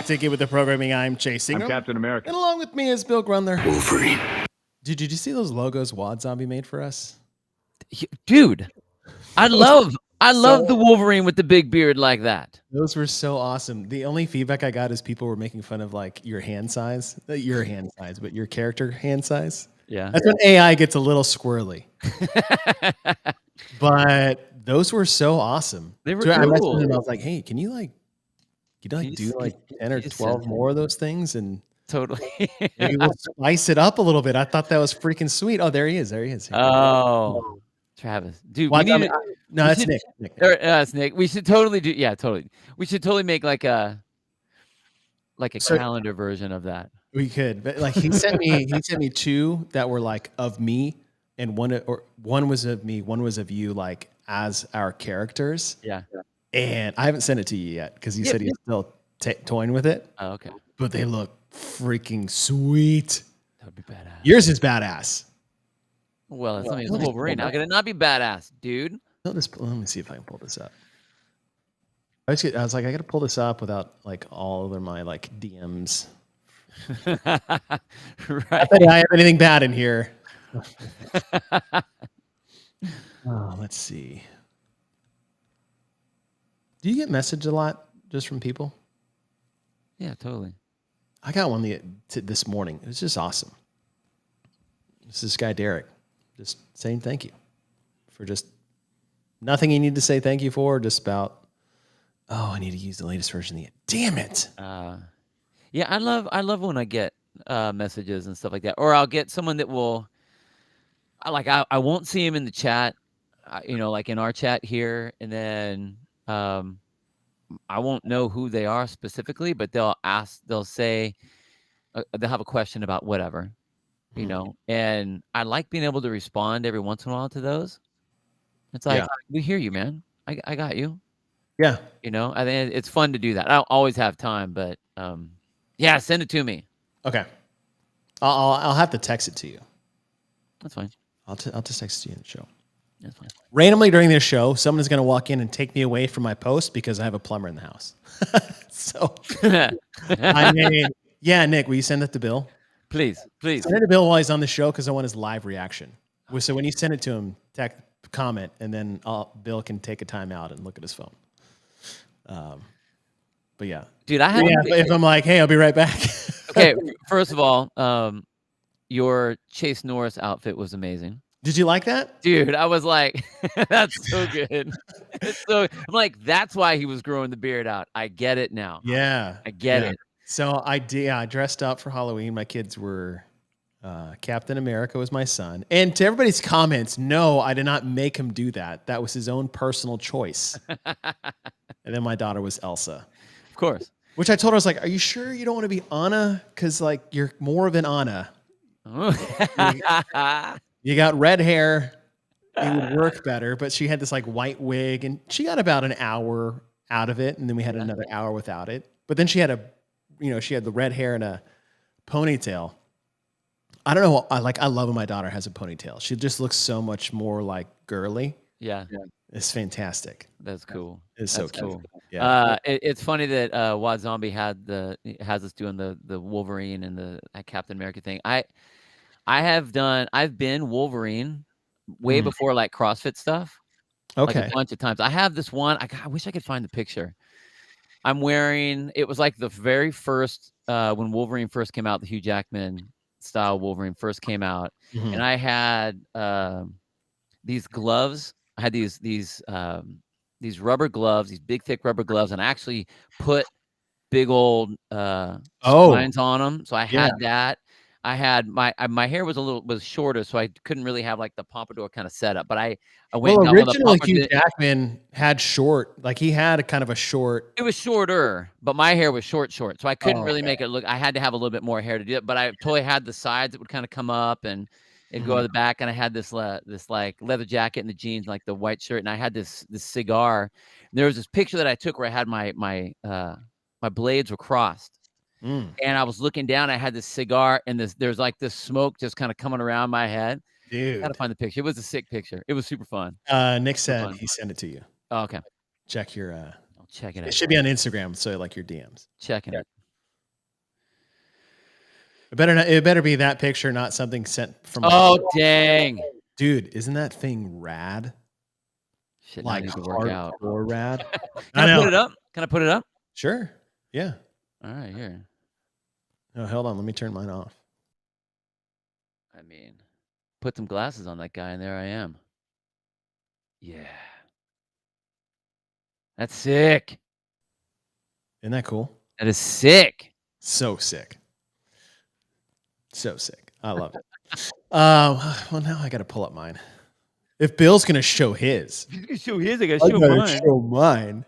Ticket with the programming I'm chasing. I'm Captain America. And along with me is Bill Grundler. Wolverine. Dude, did you see those logos Wad Zombie made for us? Dude, I love the Wolverine with the big beard like that. Those were so awesome. The only feedback I got is people were making fun of like your hand size. Not your hand size, but your character hand size. Yeah. That's when AI gets a little squirrely. But those were so awesome. They were so I messaged cool. him, I was like, hey, can you do like 10 or 12 more of those things? And totally. maybe we'll spice it up a little bit. I thought that was freaking sweet. Oh, there he is. Oh, Travis. Dude, no, that's Nick. That's Nick. We should totally do. Yeah, totally. We should totally make like a calendar version of that. We could, but like he sent me two that were like of me, and one was of me, one was of you, like as our characters. Yeah. And I haven't sent it to you yet because he said he's still toying with it. Oh, okay. But they look freaking sweet. That would be badass. Yours is badass. Well, it's Wolverine. How can it not be badass, dude? Let me see if I can pull this up. I was like, I got to pull this up without like all of my like DMs. Right. Not that I have anything bad in here. Let's see. Do you get messaged a lot just from people? Yeah, totally. I got one this morning. It was just awesome. This guy, Derek, just saying thank you for just nothing you need to say thank you for, just about, I need to use the latest version of the damn it. Yeah, I love when I get messages and stuff like that. Or I'll get someone that will, I won't see him in the chat, like in our chat here, and then I won't know who they are specifically, but they'll say, they'll have a question about whatever, and I like being able to respond every once in a while to those. It's like, we hear you, man. I got you. Yeah. I think it's fun to do that. I don't always have time, but yeah, send it to me. Okay. I'll have to text it to you. That's fine. I'll just text it to you in the show. That's fine. Randomly during this show, someone is going to walk in and take me away from my post because I have a plumber in the house. So, I mean, yeah, Nick, will you send that to Bill? Please. Send it to Bill while he's on the show because I want his live reaction. So when you send it to him, comment, and then Bill can take a time out and look at his phone. But yeah, dude, if I'm like, hey, I'll be right back. Okay, first of all, your Chase Norris outfit was amazing. Did you like that? Dude, I was like, that's so good. I'm like, that's why he was growing the beard out. I get it now. Yeah. I get it. So I dressed up for Halloween. My kids were Captain America was my son. And to everybody's comments, no, I did not make him do that. That was his own personal choice. And then my daughter was Elsa. Of course. Which I told her, I was like, are you sure you don't want to be Anna? Because like you're more of an Anna. You got red hair. It would work better. But she had this like white wig, and she got about an hour out of it, and then we had another hour without it. But then she had she had the red hair and a ponytail. I don't know. I love when my daughter has a ponytail. She just looks so much more like girly. Yeah. It's fantastic. That's cool. It's so cool. Yeah. It's funny that Wad Zombie has us doing the Wolverine and the Captain America thing. I've been Wolverine way before like CrossFit stuff. Okay. Like a bunch of times. I have this one. I wish I could find the picture. I'm wearing, it was like the very first, when Wolverine first came out, the Hugh Jackman style Wolverine first came out. Mm-hmm. And I had these gloves. I had these rubber gloves, these big, thick rubber gloves. And I actually put big old spines on them. So I had that. I had my hair was shorter, so I couldn't really have like the pompadour kind of setup. But I went. Well, originally Hugh Jackman had short, like he had a kind of a short. It was shorter, but my hair was short, so I couldn't really make it look. I had to have a little bit more hair to do it. But I totally had the sides that would kind of come up and it'd go to the back, and I had this like leather jacket and the jeans, like the white shirt, and I had this cigar. And there was this picture that I took where I had my blades were crossed. And I was looking down. I had this cigar, and there's like this smoke just kind of coming around my head. Dude, I gotta find the picture. It was a sick picture. It was super fun. Nick said he sent it to you. Oh, okay. Check your. I'll check it out. It should be on Instagram, so like your DMs. Checking it. It better be that picture, not something sent from. Oh, dang. Dude, isn't that thing rad? Shit, now I need to work out. Hardcore rad. Can I put it up? Can I put it up? Sure. Yeah. All right, here. Oh, hold on. Let me turn mine off. I mean, put some glasses on that guy, and there I am. Yeah. That's sick. Isn't that cool? That is sick. So sick. So sick. I love it. Well, now I got to pull up mine. If Bill's going to show his. He's going to show his, I got to show mine. Show mine.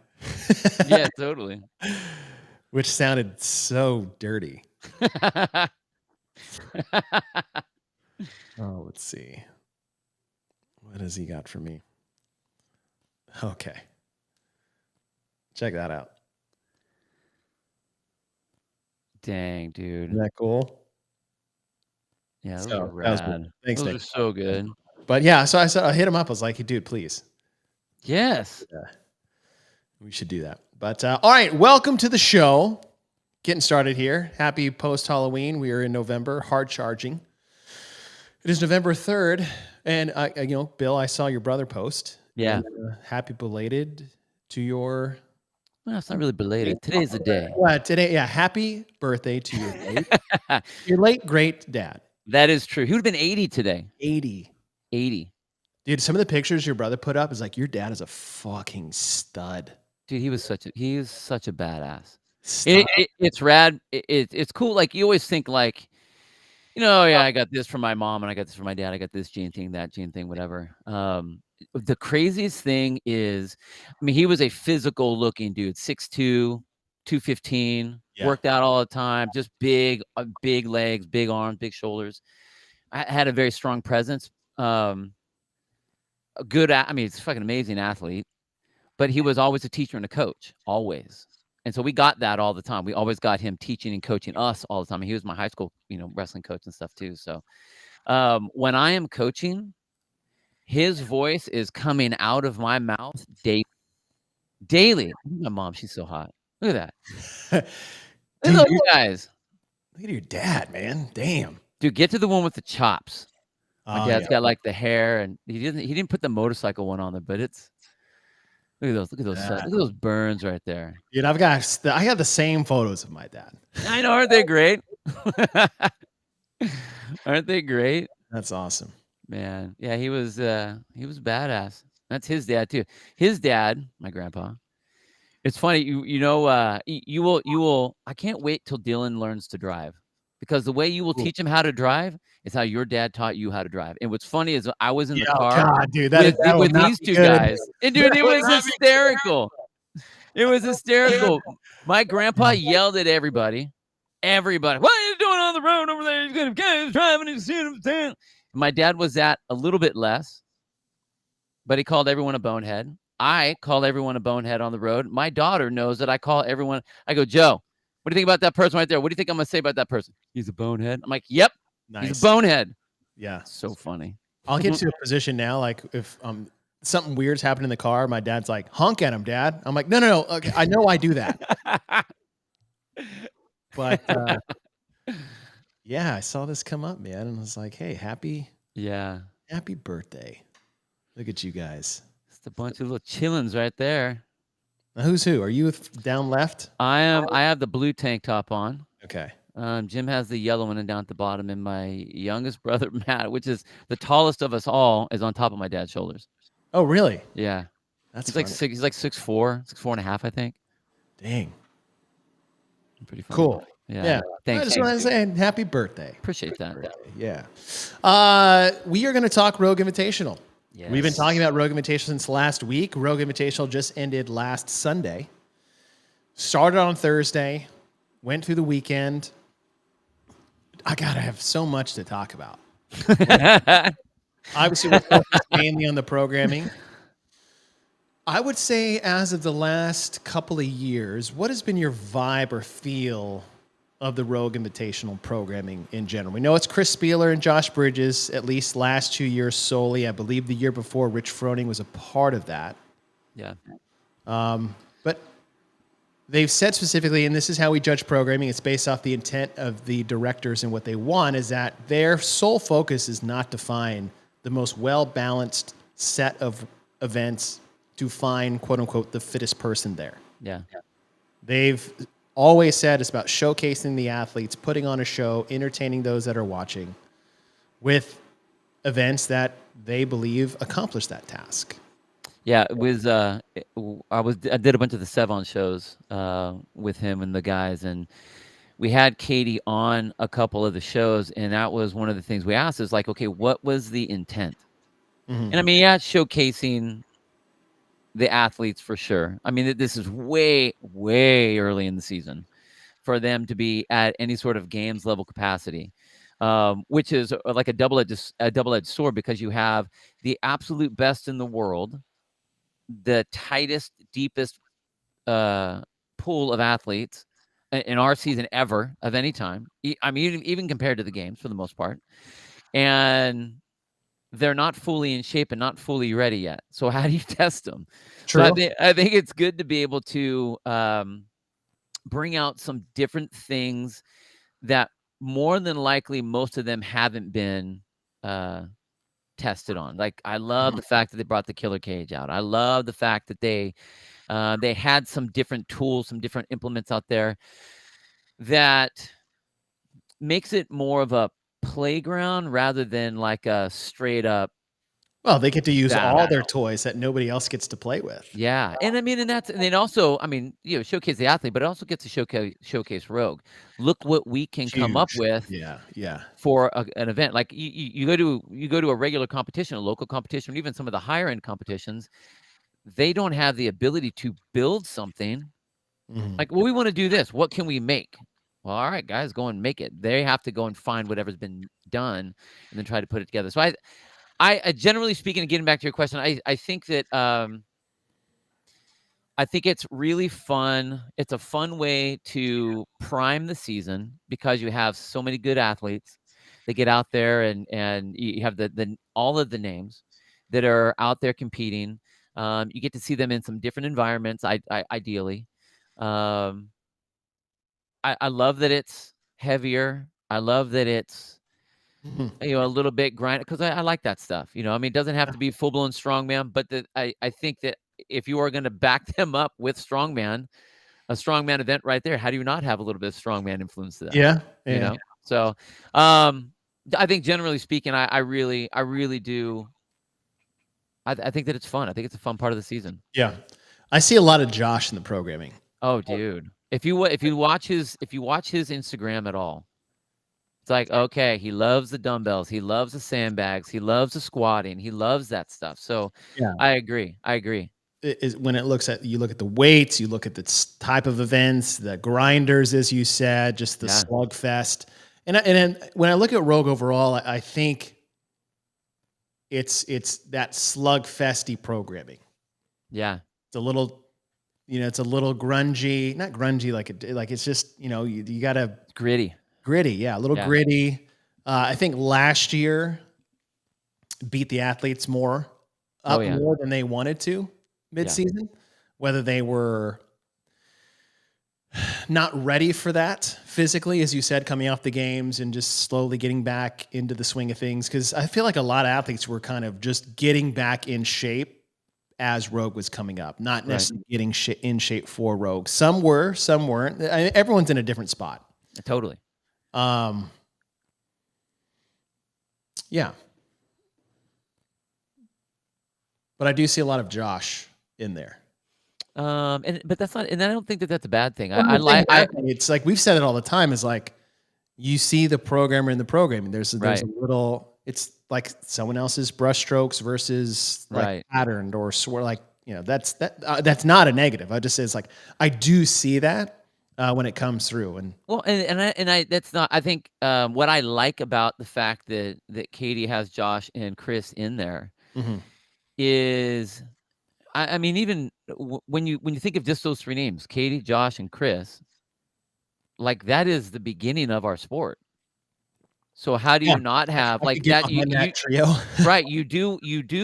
Yeah, totally. Which sounded so dirty. Oh, let's see. What has he got for me? Okay. Check that out. Dang, dude. Isn't that cool? Yeah, those are rad. That was cool. Thanks, those Nick. are so good. But yeah, so I hit him up. I was like, hey, dude, please. Yes. We should do that. But all right, welcome to the show. Getting started here. Happy post-Halloween. We are in November, hard charging. It is November 3rd. And, Bill, I saw your brother post. Yeah. And, happy belated to your... Well, it's not really belated. Today's the day. Today, yeah. Happy birthday to your late great dad. That is true. He would have been 80 today. 80. 80. Dude, some of the pictures your brother put up is like, your dad is a fucking stud. Dude, he is such a badass. It's rad. It's cool. Like, you always think like, yeah, I got this from my mom and I got this from my dad. I got this gene thing, that gene thing, whatever. The craziest thing is, I mean, he was a physical looking dude, 6'2", 215, worked out all the time, just big legs, big arms, big shoulders. I had a very strong presence. He's a fucking amazing athlete, but he was always a teacher and a coach, always. And so we got that all the time. We always got him teaching and coaching us all the time. And he was my high school, wrestling coach and stuff too. So when I am coaching, his voice is coming out of my mouth daily. My mom, she's so hot. Look at that. Dude, look at those guys. Look at your dad, man. Damn. Dude, get to the one with the chops. My dad's got like the hair, and he didn't put the motorcycle one on there, but it's look at those burns right there. Dude, I got the same photos of my dad. I know, aren't they great? Aren't they great? That's awesome. Man, yeah, he was badass. That's his dad too. His dad, my grandpa. It's funny, you will. I can't wait till Dylan learns to drive, because the way you will teach him how to drive is how your dad taught you how to drive. And what's funny is I was in the car with these two guys, and dude, it was hysterical. It was hysterical. My grandpa yelled at everybody. What are you doing on the road over there? He's gonna get driving. He's seeing him. My dad was that a little bit less, but he called everyone a bonehead. I call everyone a bonehead on the road. My daughter knows that I call everyone. I go, Joe, what do you think about that person right there? What do you think I'm going to say about that person? He's a bonehead. I'm like, yep, nice. He's a bonehead. Yeah. So funny. I'll get to a position now, like if something weird's happening in the car, my dad's like, honk at him, Dad. I'm like, no. Okay, I know I do that. But yeah, I saw this come up, man, and I was like, hey, happy birthday. Look at you guys. It's a bunch of little chillins right there. Now, who's who? Are you down left? I am. I have the blue tank top on. Okay. Jim has the yellow one and down at the bottom, and my youngest brother, Matt, which is the tallest of us all, is on top of my dad's shoulders. Oh, really? Yeah. That's he's like 6'4", I think. Dang. Pretty funny. Cool. Yeah. Thanks. I just want to say happy birthday. Appreciate that. Yeah. We are going to talk Rogue Invitational. Yes. We've been talking about Rogue Invitational since last week. Rogue Invitational just ended last Sunday. Started on Thursday. Went through the weekend. I have so much to talk about. Obviously, we're focused mainly on the programming. I would say as of the last couple of years, what has been your vibe or feel of the Rogue Invitational programming in general? We know it's Chris Spieler and Josh Bridges, at least last 2 years solely. I believe the year before, Rich Froning was a part of that. Yeah. But they've said specifically, and this is how we judge programming, it's based off the intent of the directors and what they want, is that their sole focus is not to find the most well-balanced set of events to find, quote unquote, the fittest person there. Yeah. They've always said it's about showcasing the athletes, putting on a show, entertaining those that are watching with events that they believe accomplish that task. Yeah, it was. I did a bunch of the Sevon shows with him and the guys, and we had Katie on a couple of the shows, and that was one of the things we asked is like, okay, what was the intent? Mm-hmm. And I mean, yeah, showcasing the athletes for sure. I mean, this is way, way early in the season for them to be at any sort of games level capacity, which is like a double-edged sword because you have the absolute best in the world, the tightest, deepest pool of athletes in our season ever of any time. I mean, even compared to the games for the most part, and they're not fully in shape and not fully ready yet. So how do you test them? True. So I think it's good to be able to bring out some different things that more than likely most of them haven't been tested on. Like I love the fact that they brought the killer cage out. I love the fact that they had some different tools, some different implements out there that makes it more of a playground rather than like a straight up Well, they get to use all battle. their toys that nobody else gets to play with. Yeah, and I mean, and then also, I mean, showcase the athlete, but it also gets to showcase Rogue. Look what we can come up Huge. with Yeah, yeah. for an event. Like you go to a regular competition, a local competition, even some of the higher end competitions. They don't have the ability to build something Mm-hmm. like, well, we want to do this. What can we make? Well, all right, guys, go and make it. They have to go and find whatever's been done and then try to put it together. So I generally speaking, and getting back to your question, I think that I think it's really fun. It's a fun way to prime the season because you have so many good athletes that get out there and you have the all of the names that are out there competing. You get to see them in some different environments. Ideally, um, I love that it's heavier. I love that it's Mm-hmm. a little bit grind because I like that stuff. I mean, it doesn't have to be full blown strongman, but I think that if you are going to back them up with strongman, a strongman event right there, how do you not have a little bit of strongman influence to that? Yeah, You yeah. know, so I think generally speaking, I really do. I think that it's fun. I think it's a fun part of the season. Yeah. I see a lot of Josh in the programming. Oh, dude, if you watch his Instagram at all. It's like, okay, he loves the dumbbells, he loves the sandbags, he loves the squatting, he loves that stuff. So Yeah. I agree. It is when you look at the weights, you look at the type of events, the grinders, as you said, just the Yeah. slugfest. And when I look at Rogue overall, I think it's that slugfesty programming. Yeah. It's a little, it's a little grungy, not grungy like it's just, you got to Gritty. gritty, yeah, a little Yeah. gritty. I think last year beat the athletes more than they wanted to mid-season, whether they were not ready for that physically, as you said, coming off the games and just slowly getting back into the swing of things. Because I feel like a lot of athletes were kind of just getting back in shape as Rogue was coming up, not necessarily getting in shape for Rogue. Some were, some weren't. Everyone's in a different spot. Totally. Yeah. But I do see a lot of Josh in there. But that's not, and I don't think that that's a bad thing. It's like we've said it all the time. Is like you see the programmer in the programming. There's a little. It's like someone else's brushstrokes versus like patterned or like that's not a negative. I just say it's like I do see that when it comes through. And well, and I that's not. I think what I like about the fact that Katie has Josh and Chris in there is. I mean, even when you think of just those three names, Katie, Josh, and Chris, like that is the beginning of our sport. So how do Yeah, you not have I like could get that? behind that trio. Right, you do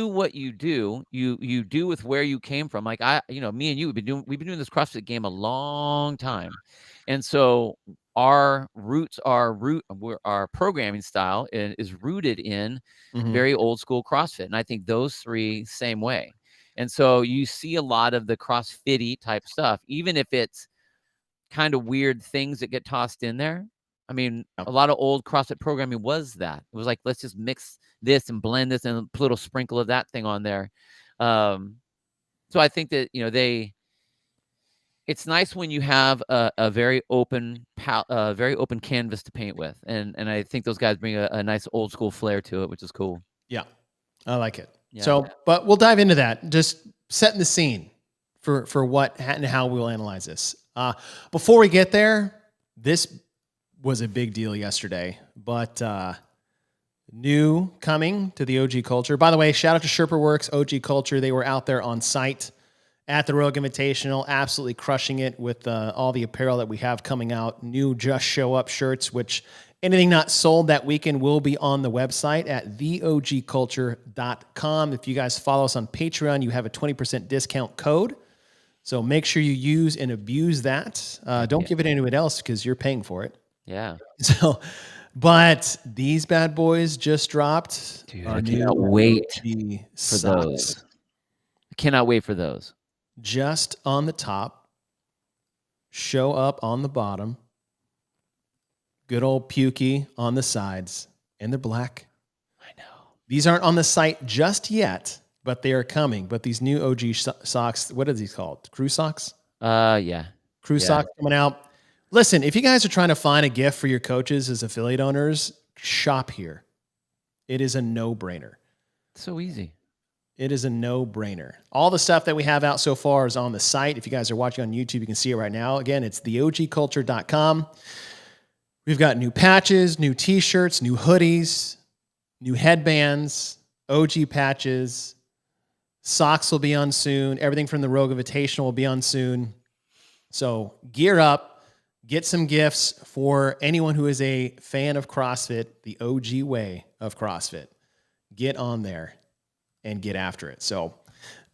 what you do. You do with where you came from. Like me and you, we've been doing this CrossFit game a long time, and so our programming style is rooted in Mhm. very old school CrossFit, and I think those three same way. And so you see a lot of the CrossFitty type stuff, even if it's kind of weird things that get tossed in there. I mean, Yep. a lot of old CrossFit programming was that. It was like, let's just mix this and blend this and put a little sprinkle of that thing on there. Um, so I think that, it's nice when you have a very open canvas to paint with. And I think those guys bring a nice old school flair to it, which is cool. Yeah, I like it. Yeah. So, but we'll dive into that. Just setting the scene for what and how we'll analyze this. Before we get there, this was a big deal yesterday, but new coming to the OG Culture. By the way, shout out to Sherpa OG Culture. They were out there on site at the Rogue Invitational, absolutely crushing it with all the apparel that we have coming out. New Just Show Up shirts, which anything not sold that weekend will be on the website at theogculture.com. If you guys follow us on Patreon, you have a 20% discount code. So make sure you use and abuse that. Don't give it to anyone else because you're paying for it. Yeah. So, but these bad boys just dropped. Dude, Our I new cannot wait OG for socks. those. I cannot wait for those. Just on the top, show up on the bottom, good old pukey on the sides, and they're black. I know. These aren't on the site just yet, but they are coming. But these new OG socks, what are these called? Crew socks? Yeah. Crew socks coming out. Listen, if you guys are trying to find a gift for your coaches as affiliate owners, shop here. It is a no-brainer. So easy. It is a no-brainer. All the stuff that we have out so far is on the site. If you guys are watching on YouTube, you can see it right now. Again, it's theogculture.com. We've got new patches, new t-shirts, new hoodies, new headbands, OG patches. Socks will be on soon. Everything from the Rogue Invitational will be on soon. So gear up. Get some gifts for anyone who is a fan of CrossFit, the OG way of CrossFit. Get on there and get after it. So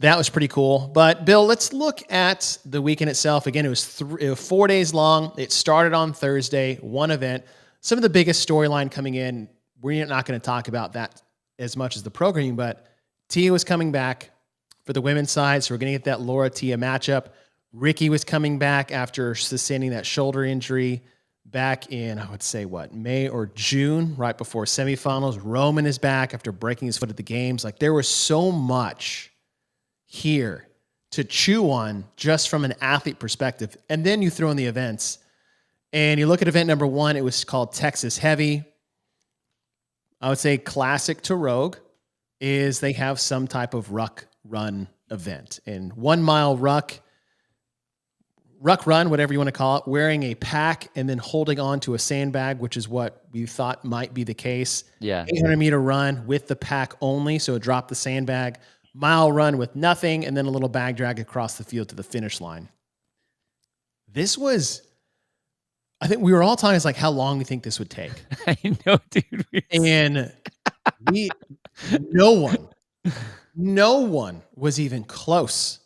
that was pretty cool. But Bill, let's look at the weekend itself. Again, it was 4 days long. It started on Thursday, one event. Some of the biggest storyline coming in, we're not going to talk about that as much as the programming, but Tia was coming back for the women's side. So we're going to get that Laura-Tia matchup. Ricky was coming back after sustaining that shoulder injury back in, I would say, May or June, right before semifinals. Roman is back after breaking his foot at the games. Like, there was so much here to chew on just from an athlete perspective. And then you throw in the events. And you look at event number one, it was called Texas Heavy. I would say classic to Rogue is they have some type of ruck run event. And 1 mile ruck run, whatever you want to call it, wearing a pack and then holding on to a sandbag, which is what we thought might be the case. Yeah. 800-meter run with the pack only, so drop the sandbag. Mile run with nothing, and then a little bag drag across the field to the finish line. This was, I think we were all talking, it's like, how long do you think this would take? I know, dude. And no one was even close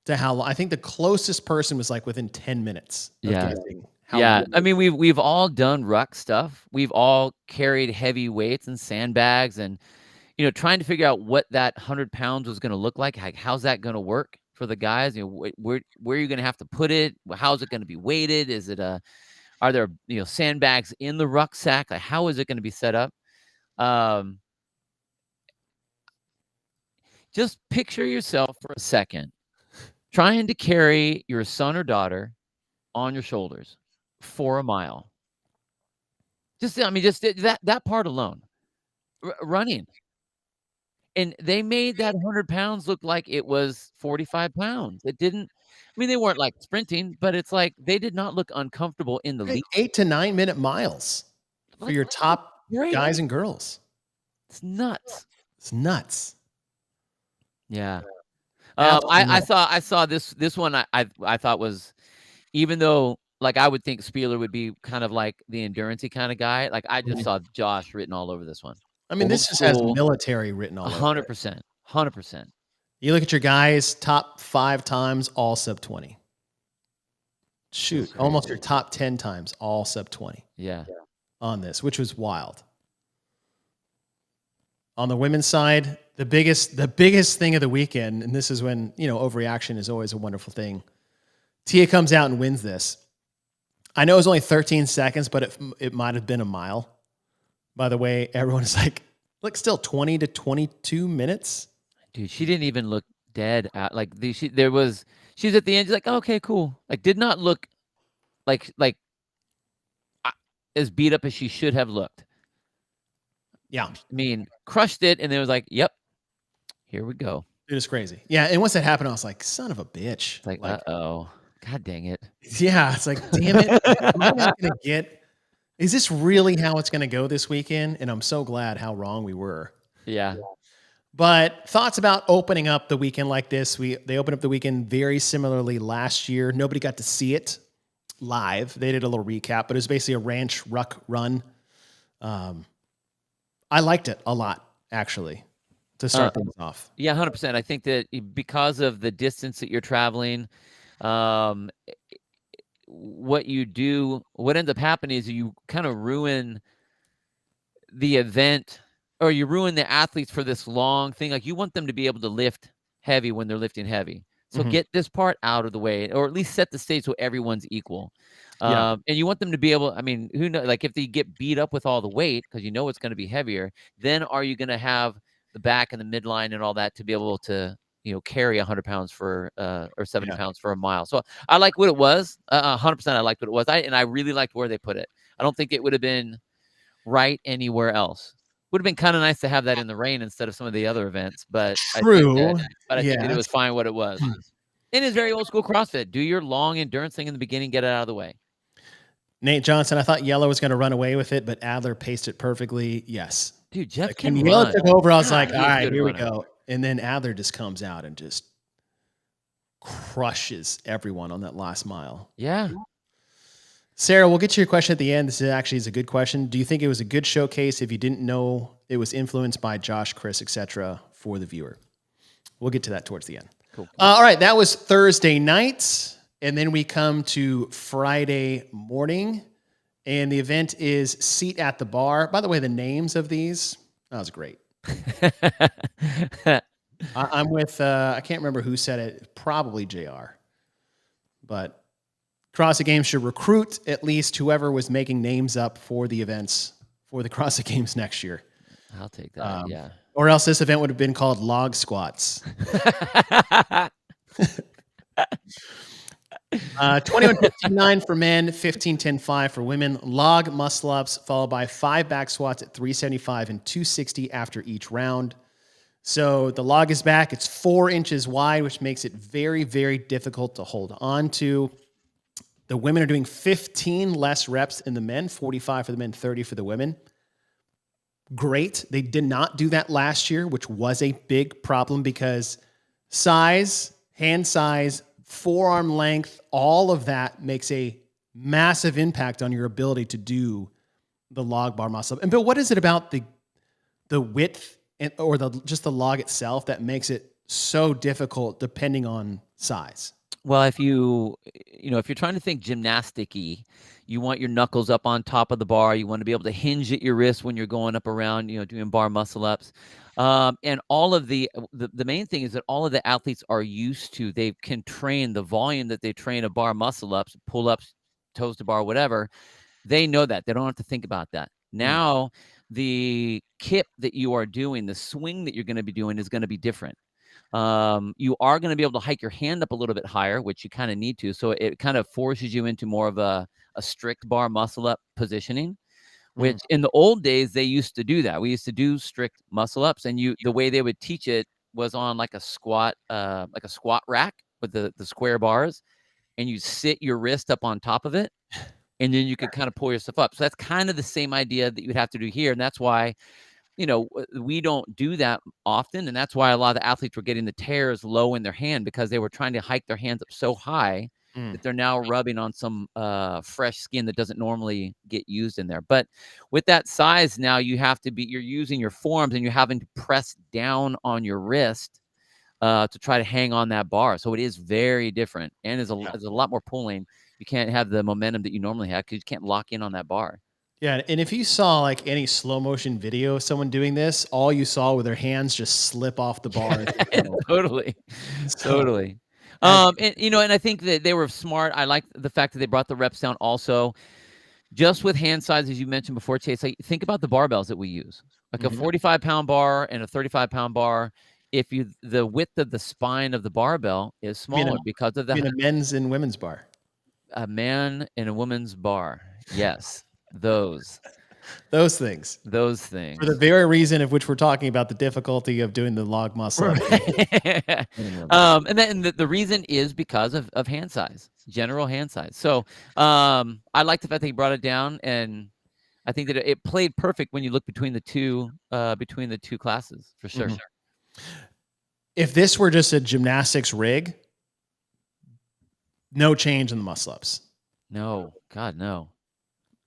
to how long. I think the closest person was like within 10 minutes of guessing how long. I mean, we've all done ruck stuff. We've all carried heavy weights and sandbags and, trying to figure out what that 100 pounds was going to look like. How's that going to work for the guys? Where are you going to have to put it? How's it going to be weighted? Is it are there, sandbags in the rucksack? Like, how is it going to be set up? Just picture yourself for a second trying to carry your son or daughter on your shoulders for a mile. Just that part alone, running. And they made that 100 pounds look like it was 45 pounds. It didn't, they weren't like sprinting, but it's like they did not look uncomfortable in the lead. 8 to 9 minute miles for your top guys and girls. It's nuts. It's nuts. Yeah. I saw this one I thought was, even though like I would think Spieler would be kind of like the endurance-y kind of guy. Like I just saw Josh written all over this one. I mean, Old this just has school, military written all over it. 100%, 100%. You look at your guys, top 5 times, all sub 20. Shoot, almost your top 10 times, all sub 20 Yeah. on this, which was wild. On the women's side, the biggest thing of the weekend, and this is when, overreaction is always a wonderful thing. Tia comes out and wins this. I know it was only 13 seconds, but it might have been a mile. By the way, everyone is like, look, still 20 to 22 minutes. Dude, she didn't even look dead. She's at the end. She's like, okay, cool. Like, did not look like as beat up as she should have looked. Yeah. I mean, crushed it, and then it was like, yep, here we go. It was crazy. Yeah, and once that happened, I was like, son of a bitch. It's like uh-oh. God dang it. Yeah, it's like, damn it. Am I not going to get... Is this really how it's going to go this weekend? And I'm so glad how wrong we were. Yeah. But thoughts about opening up the weekend like this? They opened up the weekend very similarly last year. Nobody got to see it live. They did a little recap, but it was basically a ranch ruck run. I liked it a lot, actually, to start things off. Yeah, 100%. I think that because of the distance that you're traveling, what ends up happening is you kind of ruin the event, or you ruin the athletes for this long thing. Like, you want them to be able to lift heavy when they're lifting heavy. So get this part out of the way, or at least set the stage so everyone's equal. And you want them to be able, I mean, who knows, like if they get beat up with all the weight, because you know it's going to be heavier, then are you going to have the back and the midline and all that to be able to, carry 100 pounds or 70 pounds for a mile. So I like what it was. 100% I liked what it was. I really liked where they put it. I don't think it would have been right anywhere else. Would have been kind of nice to have that in the rain instead of some of the other events, but True. I think that it was fine what it was. It is very old school CrossFit. Do your long endurance thing in the beginning, get it out of the way. Nate Johnson, I thought Yellow was going to run away with it, but Adler paced it perfectly. Yes. Dude, Jeff can run. Yellow took over, I was like, all right, here we go. And then Adler just comes out and just crushes everyone on that last mile. Yeah. Sarah, we'll get to your question at the end. This is a good question. Do you think it was a good showcase if you didn't know it was influenced by Josh, Chris, etc. for the viewer? We'll get to that towards the end. Cool. All right, that was Thursday night, and then we come to Friday morning, and the event is Seat at the Bar. By the way, the names of these, that was great. I'm with, I can't remember who said it, probably JR. But CrossFit Games should recruit at least whoever was making names up for the events for the CrossFit Games next year. I'll take that, yeah. Or else this event would have been called Log Squats. 21:59 for men, 15:10.5 for women. Log muscle ups followed by 5 back squats at 375 and 260 after each round. So the log is back. It's 4 inches wide, which makes it very, very difficult to hold on to. The women are doing 15 less reps than the men, 45 for the men, 30 for the women. Great. They did not do that last year, which was a big problem because size, hand size, forearm length, all of that makes a massive impact on your ability to do the log bar muscle up. And Bill, what is it about the width or just the log itself that makes it so difficult depending on size? Well, if you're trying to think gymnastic-y, you want your knuckles up on top of the bar. You want to be able to hinge at your wrist when you're going up around, doing bar muscle ups. And all of the main thing is that all of the athletes are used to, they can train the volume that they train of bar muscle ups, pull ups, toes to bar, whatever. They know that. They don't have to think about that. Now, the kip that you are doing, the swing that you're going to be doing is going to be different. You are going to be able to hike your hand up a little bit higher, which you kind of need to. So it kind of forces you into more of a strict bar muscle up positioning, which in the old days, they used to do that. We used to do strict muscle ups, and the way they would teach it was on like a squat rack with the square bars, and you sit your wrist up on top of it, and then you could kind of pull yourself up. So that's kind of the same idea that you'd have to do here. And that's why, we don't do that often. And that's why a lot of the athletes were getting the tears low in their hand, because they were trying to hike their hands up so high that they're now rubbing on some fresh skin that doesn't normally get used in there. But with that size now, you're using your forearms and you're having to press down on your wrist to try to hang on that bar. So it is very different, and there's a lot more pulling. You can't have the momentum that you normally have because you can't lock in on that bar. Yeah, and if you saw like any slow motion video of someone doing this, all you saw were their hands just slip off the bar. Totally. So, Totally. And and I think that they were smart. I like the fact that they brought the reps down also. Just with hand size, as you mentioned before, Chase, like, think about the barbells that we use. Like a 45-pound bar and a 35-pound bar. The width of the spine of the barbell is smaller because of a men's and women's bar. A man and a woman's bar. Yes. Those things. Those things. For the very reason of which we're talking about, the difficulty of doing the log muscle. And then the reason is because of hand size, general hand size. So I like the fact that he brought it down, and I think that it played perfect when you look between the two classes, for sure. If this were just a gymnastics rig, no change in the muscle ups. No, God, no.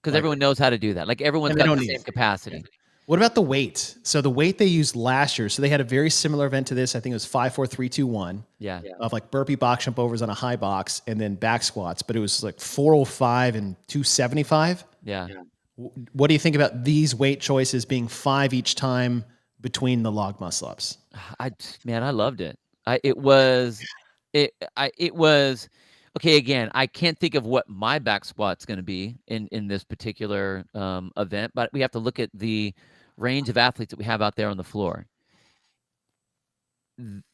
Because everyone knows how to do that. Like, everyone's got the same capacity. What about the weight? So the weight they used last year, so they had a very similar event to this. I think it was 5, 4, 3, 2, 1. Yeah. Of like burpee box jump overs on a high box and then back squats, but it was like 405 and 275. Yeah. What do you think about these weight choices being 5 each time between the log muscle ups? I loved it. It was okay. Again, I can't think of what my back squat's going to be in this particular event, but we have to look at the range of athletes that we have out there on the floor.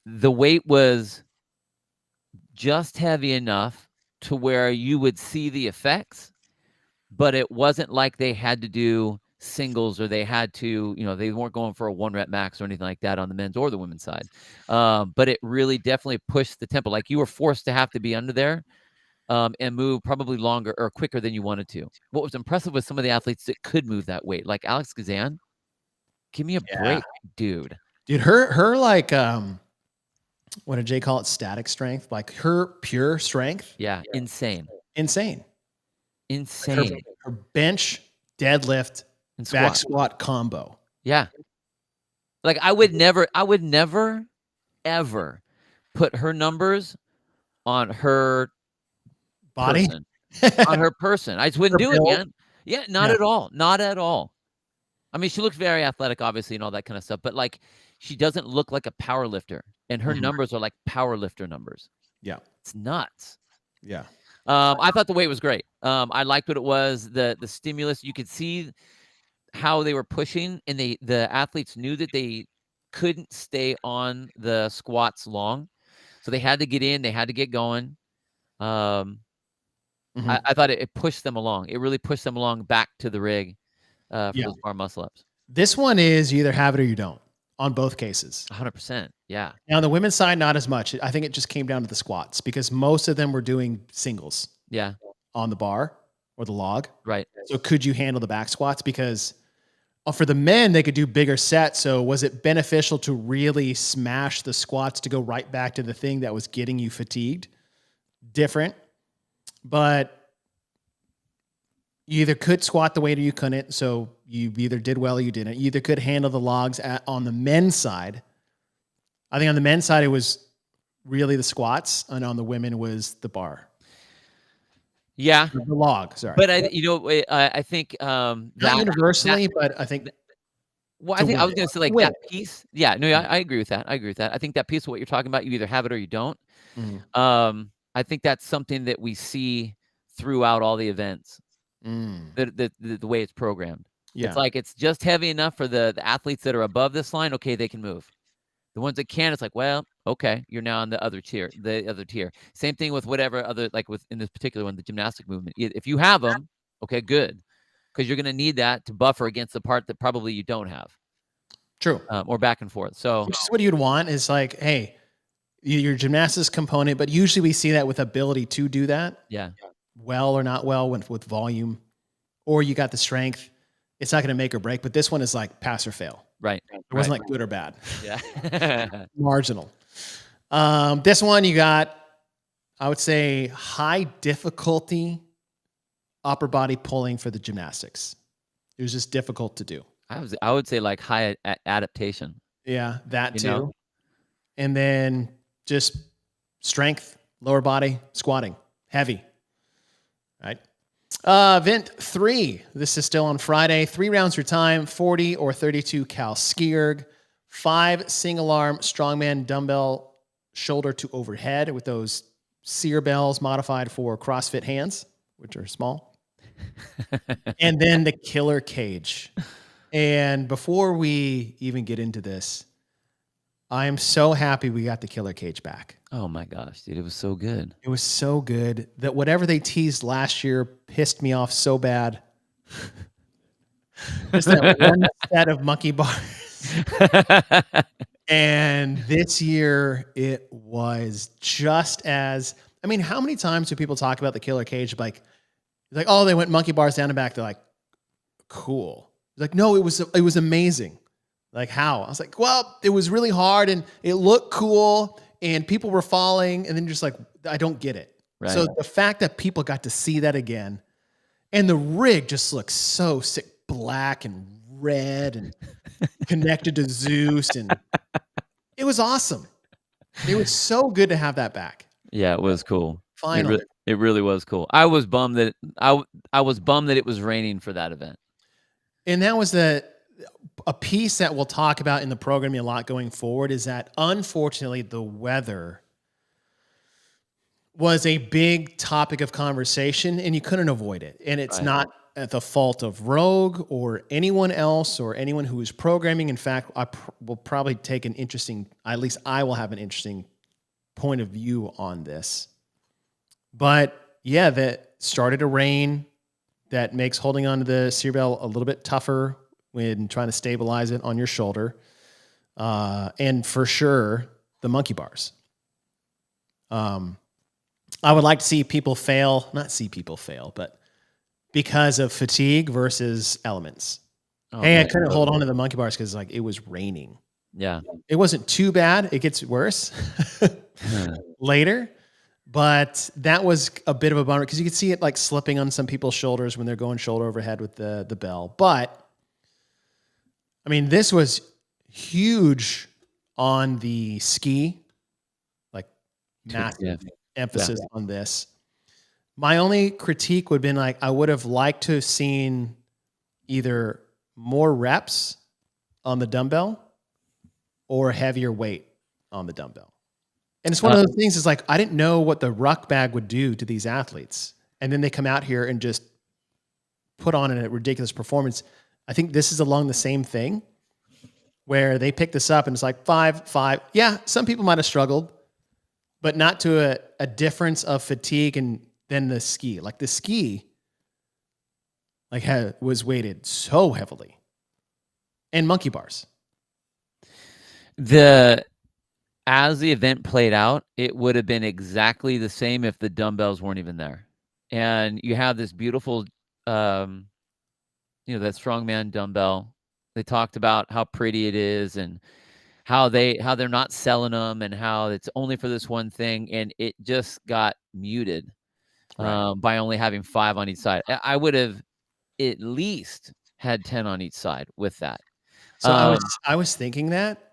The weight was just heavy enough to where you would see the effects, but it wasn't like they had to do singles or they had to, they weren't going for a 1 rep max or anything like that on the men's or the women's side. But it really definitely pushed the tempo. Like, you were forced to have to be under there and move probably longer or quicker than you wanted to. What was impressive was some of the athletes that could move that weight, like Alex Kazan. Give me a break, dude. Dude, her like, what did Jay call it? Static strength? Like, her pure strength? Yeah, insane. Her bench, deadlift, and back squat combo. Yeah. Like, I would never, ever put her numbers on her body, on her person. I just wouldn't do it, man. Yeah, not at all. Not at all. I mean, she looks very athletic, obviously, and all that kind of stuff, but like, she doesn't look like a power lifter, and her numbers are like power lifter numbers. Yeah. It's nuts. Yeah. I thought the weight was great. I liked what it was. The stimulus, you could see how they were pushing, and the athletes knew that they couldn't stay on the squats long, so they had to get in, they had to get going. I thought it pushed them along. It really pushed them along back to the rig for those bar muscle ups. This one is you either have it or you don't on both cases. 100%. Yeah. Now, on the women's side, not as much. I think it just came down to the squats because most of them were doing singles. Yeah. On the bar or the log. Right. So could you handle the back squats? Because for the men, they could do bigger sets. So was it beneficial to really smash the squats to go right back to the thing that was getting you fatigued? Different. But you either could squat the weight or you couldn't. So you either did well or you didn't. You either could handle the logs on the men's side. I think on the men's side, it was really the squats, and on the women was the bar. Yeah. The log, sorry. But I think not universally, but I think. Well, I think I was going to say like that piece. Yeah, no, I agree with that. I think that piece of what you're talking about, you either have it or you don't. I think that's something that we see throughout all the events. The way it's programmed. Yeah. It's like, it's just heavy enough for the athletes that are above this line. Okay, they can move. The ones that can, it's like, well, okay, you're now on the other tier. Same thing with whatever other, like in this particular one, the gymnastic movement. If you have them, okay, good. Because you're going to need that to buffer against the part that probably you don't have. True. Or back and forth. So which is what you'd want is like, hey, your gymnastics component, but usually we see that with ability to do that. Yeah. Well or not well with volume, or you got the strength. It's not going to make or break, but this one is like pass or fail. Right. It wasn't like good or bad. Yeah. Marginal. This one you got I would say high difficulty upper body pulling for the gymnastics. It was just difficult to do. I would say like high adaptation. Yeah, that You too. know? And then just strength, lower body, squatting, heavy. Right. Event 3. This is still on Friday. 3 rounds for time, 40 or 32 cal skierg, 5 single arm strongman dumbbell shoulder to overhead with those sear bells modified for CrossFit hands, which are small. And then the killer cage. And before we even get into this, I am so happy we got the killer cage back. Oh my gosh, dude, it was so good. It was so good that whatever they teased last year pissed me off so bad. Just that one set of monkey bars. And this year it was just as, I mean, how many times do people talk about the killer cage? Like, oh, they went monkey bars down and back. They're like, cool. Like, no, it was amazing. Like, how? I was like, well, it was really hard and it looked cool and people were falling, and then you're just like, I don't get it. Right. So the fact that people got to see that again, and the rig just looks so sick, black and red and connected to Zeus, and it was awesome. It was so good to have that back. Yeah, it was cool. Finally. It really was cool. I was bummed that I was bummed that it was raining for that event. And that was a piece that we'll talk about in the programming a lot going forward, is that unfortunately the weather was a big topic of conversation and you couldn't avoid it. And it's not at the fault of Rogue or anyone else or anyone who is programming. In fact, I will probably take an interesting, at least I will have an interesting point of view on this. But yeah, that started to rain. That makes holding onto the sear bell a little bit tougher when trying to stabilize it on your shoulder. And for sure, the monkey bars. I would like to see people fail, not see people fail, but because of fatigue versus elements. Oh, hey, I couldn't hold on to the monkey bars because like it was raining. Yeah. It wasn't too bad. It gets worse later. But that was a bit of a bummer because you could see it like slipping on some people's shoulders when they're going shoulder overhead with the bell. But I mean, this was huge on the ski, like massive emphasis on this. My only critique would have been like, I would have liked to have seen either more reps on the dumbbell or heavier weight on the dumbbell. And it's one of those things is like, I didn't know what the ruck bag would do to these athletes. And then they come out here and just put on a ridiculous performance. I think this is along the same thing where they pick this up and it's like 5. Yeah, some people might have struggled, but not to a difference of fatigue and then the ski. Like the ski like was weighted so heavily. And monkey bars. As the event played out, it would have been exactly the same if the dumbbells weren't even there. And you have this beautiful, that strongman dumbbell. They talked about how pretty it is and how they're not selling them and how it's only for this one thing. And it just got muted by only having 5 on each side. I would have at least had 10 on each side with that. So I was thinking that.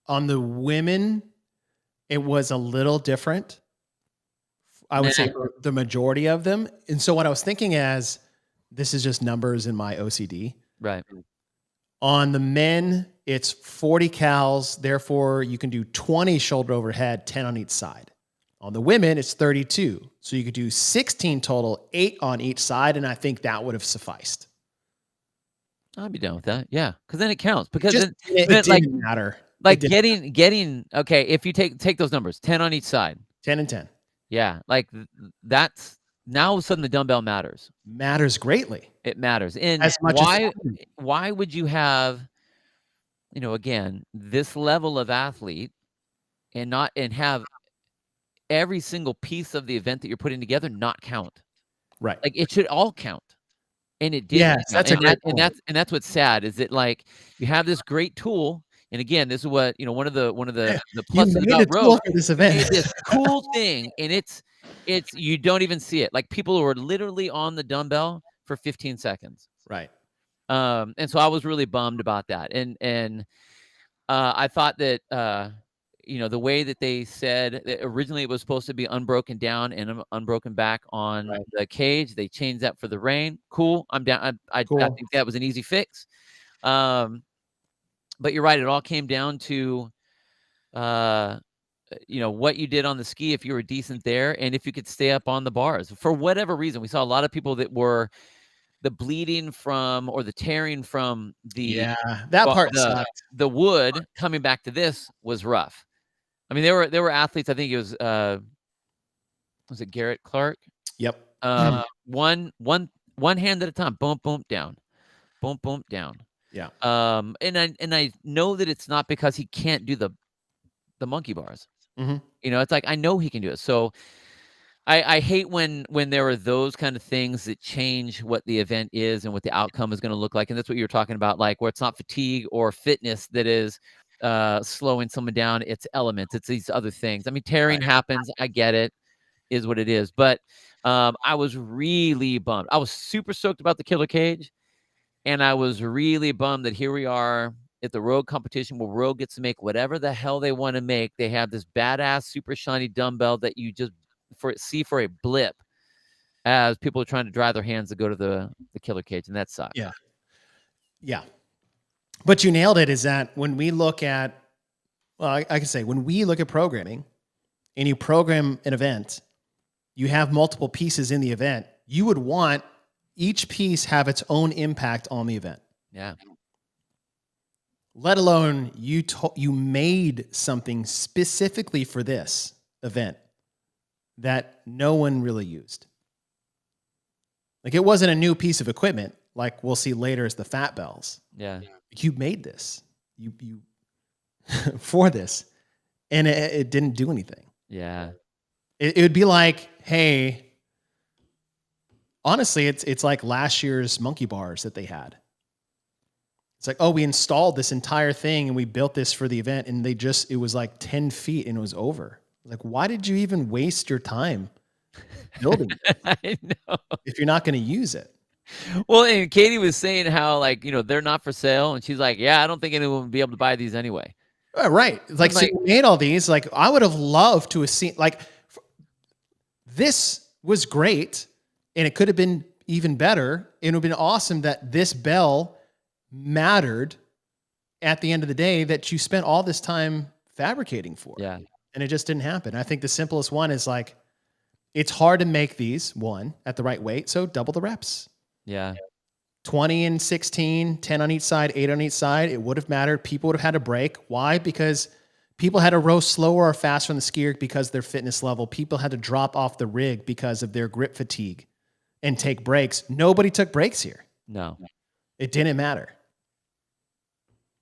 On the women, it was a little different. I would say for the majority of them. And so what I was thinking as, this is just numbers in my OCD. Right. On the men, it's 40 cals. Therefore, you can do 20 shoulder overhead, 10 on each side. On the women, it's 32. So you could do 16 total, 8 on each side. And I think that would have sufficed. I'd be down with that. Yeah. Because then it counts. Because it didn't matter. Like getting okay, if you take those numbers, 10 on each side. 10 and 10. Yeah, like that's now all of a sudden the dumbbell matters. Matters greatly. It matters. And as much why would you have, again, this level of athlete and have every single piece of the event that you're putting together not count? Right. Like it should all count. And it did. Yes, that's a great point. And that's what's sad is that like you have this great tool. And again, this is what, one of the You pluses made about a Rogue. tool for this We event. made this cool thing, and it's you don't even see it. Like, people were literally on the dumbbell for 15 seconds. Right. And so I was really bummed about that. And I thought that the way that they said that originally it was supposed to be unbroken down and unbroken back on Right. the cage. They changed that for the rein. Cool. I'm down. I Cool. think that was an easy fix. But you're right. It all came down to what you did on the ski, if you were decent there, and if you could stay up on the bars. For whatever reason, we saw a lot of people that were the bleeding from or the tearing from Yeah, that part sucked. the wood coming back to this was rough. I mean, there were athletes. I think it was it Garrett Clark? Yep. One hand at a time. Boom, boom, down. Boom, boom, down. Yeah. And I know that it's not because he can't do the monkey bars. Mhm. It's like, I know he can do it. So I hate when there are those kind of things that change what the event is and what the outcome is going to look like. And that's what you were talking about, like where it's not fatigue or fitness that is slowing someone down. It's elements. It's these other things. I mean, tearing happens. I get it, is what it is. But I was really bummed. I was super stoked about the killer cage. And I was really bummed that here we are at the Rogue competition where Rogue gets to make whatever the hell they want to make. They have this badass, super shiny dumbbell that you just see for a blip as people are trying to dry their hands to go to the killer cage, and that sucks. Yeah. Yeah. But you nailed it, is that when we look at, well, I can say when we look at programming and you program an event, you have multiple pieces in the event, you would want each piece have its own impact on the event. Yeah. Let alone you made something specifically for this event that no one really used. Like, it wasn't a new piece of equipment like we'll see later as the fat bells. Yeah. You made this. You for this. And it didn't do anything. Yeah. It would be like, hey, honestly, it's like last year's monkey bars that they had. It's like, oh, we installed this entire thing and we built this for the event, and it was like 10 feet and it was over. Like, why did you even waste your time building it I know. if you're not going to use it? Well, and Katie was saying how, like, they're not for sale, and she's like, yeah, I don't think anyone would be able to buy these anyway. Right. Like, so you made all these. Like, I would have loved to have seen, like, this was great, and it could have been even better. It would have been awesome that this bell mattered at the end of the day, that you spent all this time fabricating for. Yeah. And it just didn't happen. I think the simplest one is, like, it's hard to make these, one, at the right weight, so double the reps. Yeah. 20 and 16, 10 on each side, 8 on each side. It would have mattered. People would have had a break. Why? Because people had to row slower or faster on the skier because of their fitness level. People had to drop off the rig because of their grip fatigue and take breaks. Nobody took breaks here. No. It didn't matter.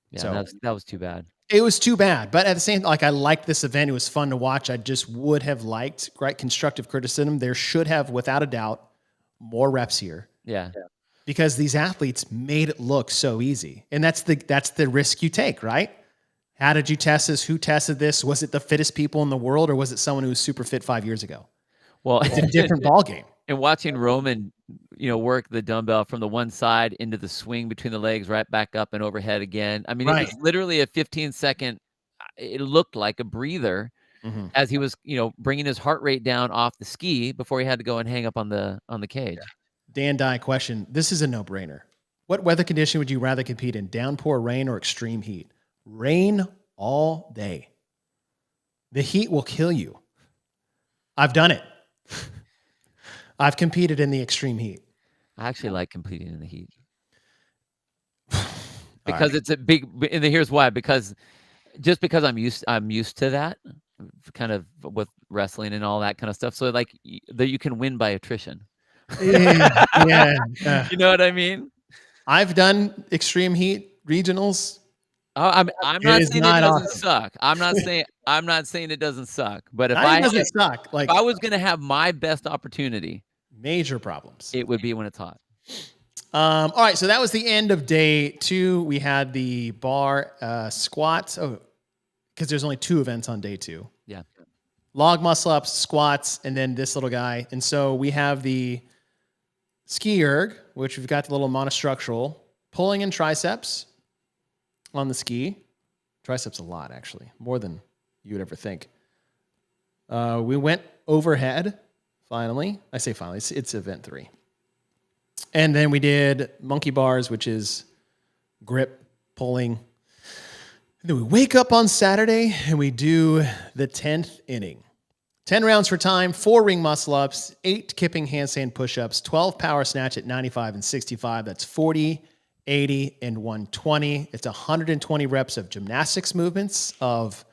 Yeah, So that was too bad. it was too bad. But at the same time, like, I liked this event. It was fun to watch. I just would have liked, right, constructive criticism. There should have, without a doubt, more reps here. Yeah. Because these athletes made it look so easy. And that's the risk you take, right? How did you test this? Who tested this? Was it the fittest people in the world, or was it someone who was super fit 5 years ago? Well, It's a different ballgame. And watching Roman, work the dumbbell from the one side into the swing between the legs, right back up and overhead again. I mean, It was literally a 15-second, it looked like a breather as he was, bringing his heart rate down off the ski before he had to go and hang up on the cage. Yeah. Dan Dye question. This is a no-brainer. What weather condition would you rather compete in? Downpour, rain, or extreme heat? Rain all day. The heat will kill you. I've done it. I've competed in the extreme heat. I actually like competing in the heat. Because it's a big, and here's why, because I'm used to that kind of with wrestling and all that kind of stuff. So, like, that you can win by attrition. Yeah. You know what I mean? I've done extreme heat regionals. I'm not saying it doesn't awesome. suck. I'm not saying it doesn't suck. But if It doesn't suck. Like, if I was going to have my best opportunity, major problems. it would be when it's hot. All right, so that was the end of day 2. We had the bar squats. Oh, because there's only 2 events on day 2. Yeah. Log muscle ups, squats, and then this little guy. And so we have the ski erg, which we've got the little monostructural, pulling in triceps on the ski. Triceps a lot, actually, more than you would ever think. We went overhead, finally. I say finally, it's event 3. And then we did monkey bars, which is grip, pulling. And then we wake up on Saturday and we do the 10th inning. 10 rounds for time, 4 ring muscle ups, 8 kipping handstand push-ups, 12 power snatch at 95 and 65. That's 40, 80, and 120. It's 120 reps of gymnastics movements of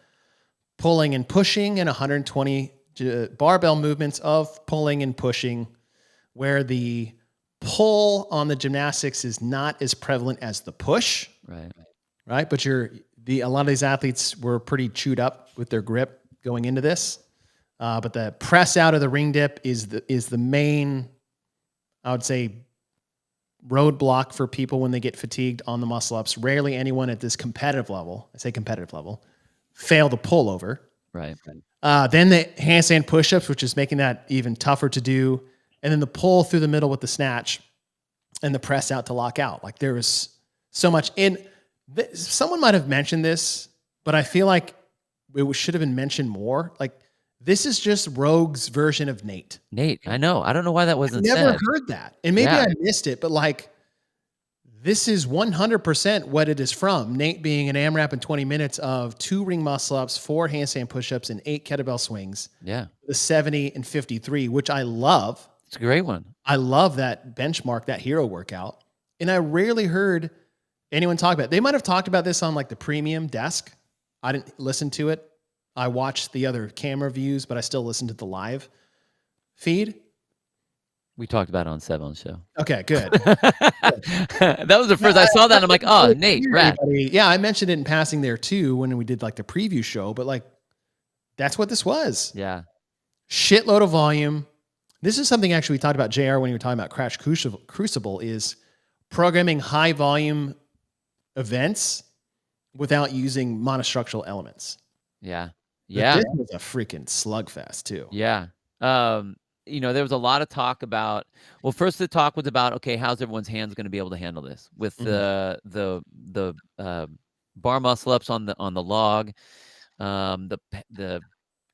pulling and pushing, and 120 barbell movements of pulling and pushing, where the pull on the gymnastics is not as prevalent as the push. Right. But a lot of these athletes were pretty chewed up with their grip going into this. But the press out of the ring dip is the main, I would say, roadblock for people when they get fatigued on the muscle ups. Rarely anyone at this competitive level, I say competitive level, fail the pull over. Right. Then the handstand push-ups, which is making that even tougher to do. And then the pull through the middle with the snatch and the press out to lock out. Like there was so much in. Someone might have mentioned this, but I feel like it should have been mentioned more. Like this is just Rogue's version of Nate. I know. I don't know why that wasn't said. I never heard that. And maybe I missed it, but like this is 100% what it is from. Nate being an AMRAP in 20 minutes of 2 ring muscle ups, 4 handstand push-ups, and 8 kettlebell swings. Yeah. The 70 and 53, which I love. It's a great one. I love that benchmark, that hero workout. And I rarely heard anyone talk about it. They might have talked about this on like the premium desk. I didn't listen to it. I watched the other camera views, but I still listened to the live feed. We talked about it on Sevon's show. Okay, good. That was the first I saw that. And I'm like, oh, Nate, rad. Yeah, I mentioned it in passing there too when we did like the preview show, but like that's what this was. Yeah. Shitload of volume. This is something actually we talked about, JR, when you were talking about Crash Crucible, is programming high volume events without using monostructural elements. Yeah. But this was a freaking slugfest too. Yeah. There was a lot of talk about, well, first the talk was about, okay, how's everyone's hands going to be able to handle this with the bar muscle ups on the log, the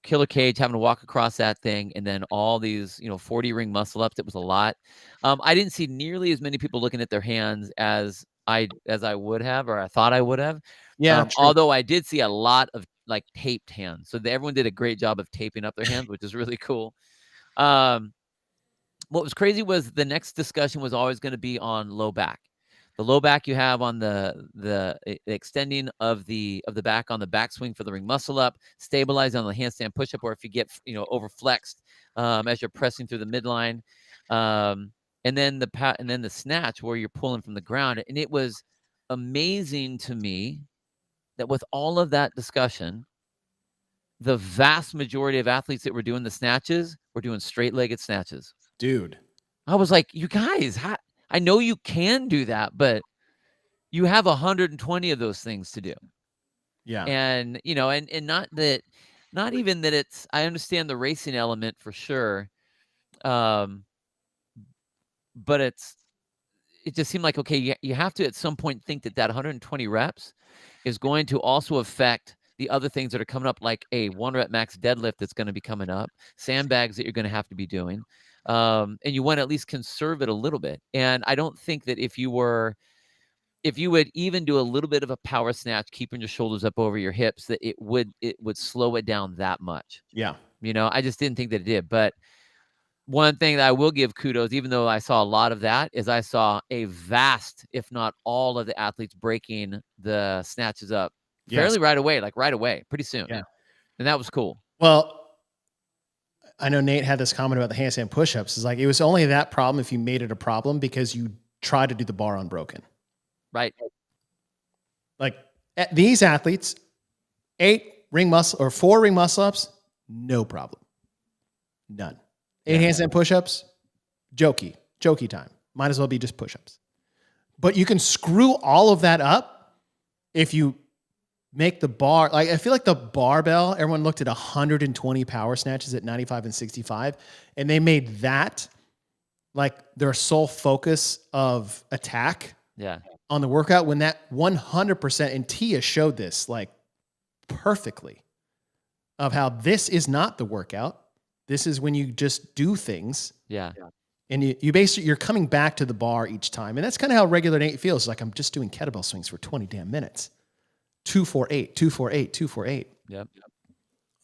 killer cage, having to walk across that thing, and then all these 40 ring muscle ups. It was a lot. I didn't see nearly as many people looking at their hands as I would have, or I thought I would have. Yeah. Although I did see a lot of like taped hands, so everyone did a great job of taping up their hands, which is really cool. What was crazy was the next discussion was always going to be on low back. The low back you have on the extending of the back on the backswing for the ring muscle up, stabilize on the handstand push up, or if you get over flexed as you're pressing through the midline, and then the snatch where you're pulling from the ground. And it was amazing to me that with all of that discussion, the vast majority of athletes that were doing the snatches were doing straight-legged snatches. Dude, I was like, you guys, I know you can do that, but you have 120 of those things to do. Yeah. And, and not even that it's, I understand the racing element for sure. But it just seemed like, okay, you have to at some point think that 120 reps is going to also affect the other things that are coming up, like a 1 rep max deadlift that's going to be coming up, sandbags that you're going to have to be doing. And you want to at least conserve it a little bit. And I don't think that if you would even do a little bit of a power snatch, keeping your shoulders up over your hips, that it would slow it down that much. Yeah. I just didn't think that it did. But one thing that I will give kudos, even though I saw a lot of that, is I saw a vast, if not all of the athletes breaking the snatches up fairly right away, pretty soon. Yeah. And that was cool. Well, I know Nate had this comment about the handstand push-ups. It's like, it was only that problem if you made it a problem because you tried to do the bar unbroken. Right. Like these athletes, 4 ring muscle ups, no problem. None. 8 handstand push-ups, jokey time. Might as well be just push-ups. But you can screw all of that up if you make the bar, like I feel like the barbell, everyone looked at 120 power snatches at 95 and 65, and they made that like their sole focus of attack Yeah. on the workout, when that 100%, and Tia showed this like perfectly, of how this is not the workout. This is when you just do things. Yeah. And you basically, you're coming back to the bar each time. And that's kind of how regular Nate feels. Like, I'm just doing kettlebell swings for 20 damn minutes. 248, 248, 248. Yep.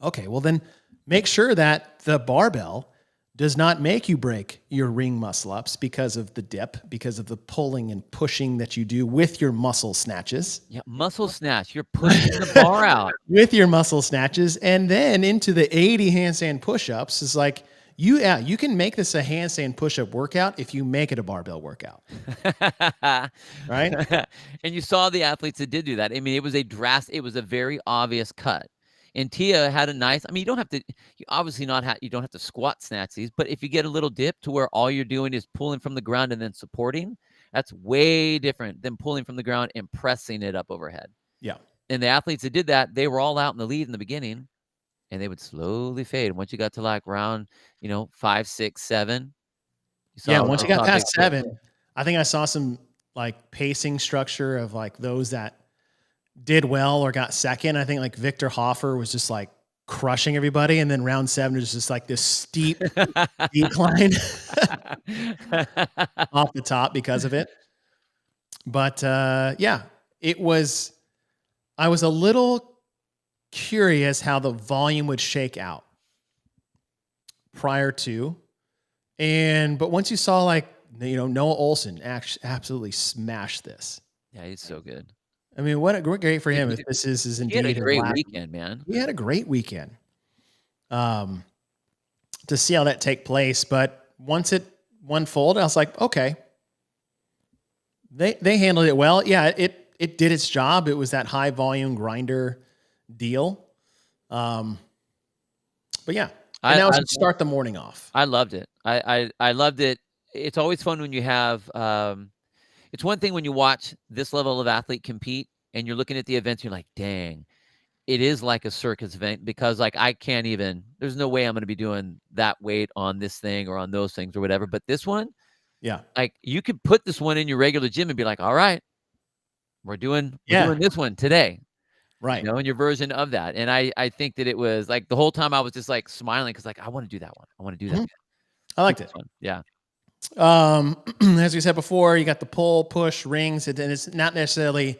Okay, well then make sure that the barbell does not make you break your ring muscle ups because of the dip, because of the pulling and pushing that you do with your muscle snatches. Yeah. Muscle snatch. You're pushing the bar out. With your muscle snatches, and then into the 80 handstand push-ups is like, you can make this a handstand push-up workout if you make it a barbell workout. Right? And you saw the athletes that did do that. I mean, it was a very obvious cut. And Tia had a nice, I mean, you obviously you don't have to squat snatch these, but if you get a little dip to where all you're doing is pulling from the ground and then supporting, that's way different than pulling from the ground and pressing it up overhead. Yeah. And the athletes that did that, they were all out in the lead in the beginning, and they would slowly fade. Once you got to like round, 5, 6, 7, Once you got past 7, I think I saw some like pacing structure of like those that did well or got second. I think like Victor Hoffer was just like crushing everybody, and then round 7 was just like this steep decline off the top because of it. But I was a little curious how the volume would shake out prior to, but once you saw like, Noah Olson absolutely smash this. Yeah, he's so good. I mean, great for him if this is indeed. He had a great weekend, man. He had a great weekend. To see how that take place, but once it unfolded, I was like, okay, they handled it well. Yeah, it did its job. It was that high volume grinder deal. But yeah, and now to start the morning off. I loved it. I loved it. It's always fun when you have. It's one thing when you watch this level of athlete compete and you're looking at the events, you're like, dang, it is like a circus event, because like I can't even. There's no way I'm going to be doing that weight on this thing or on those things or whatever. But this one, yeah, like you could put this one in your regular gym and be like, all right, we're doing this one today. Right. In your version of that. And I think that it was like the whole time I was just like smiling because like I want to do that one. I want to do that. Mm-hmm. I liked it. Yeah. As we said before, you got the pull, push, rings, and it's not necessarily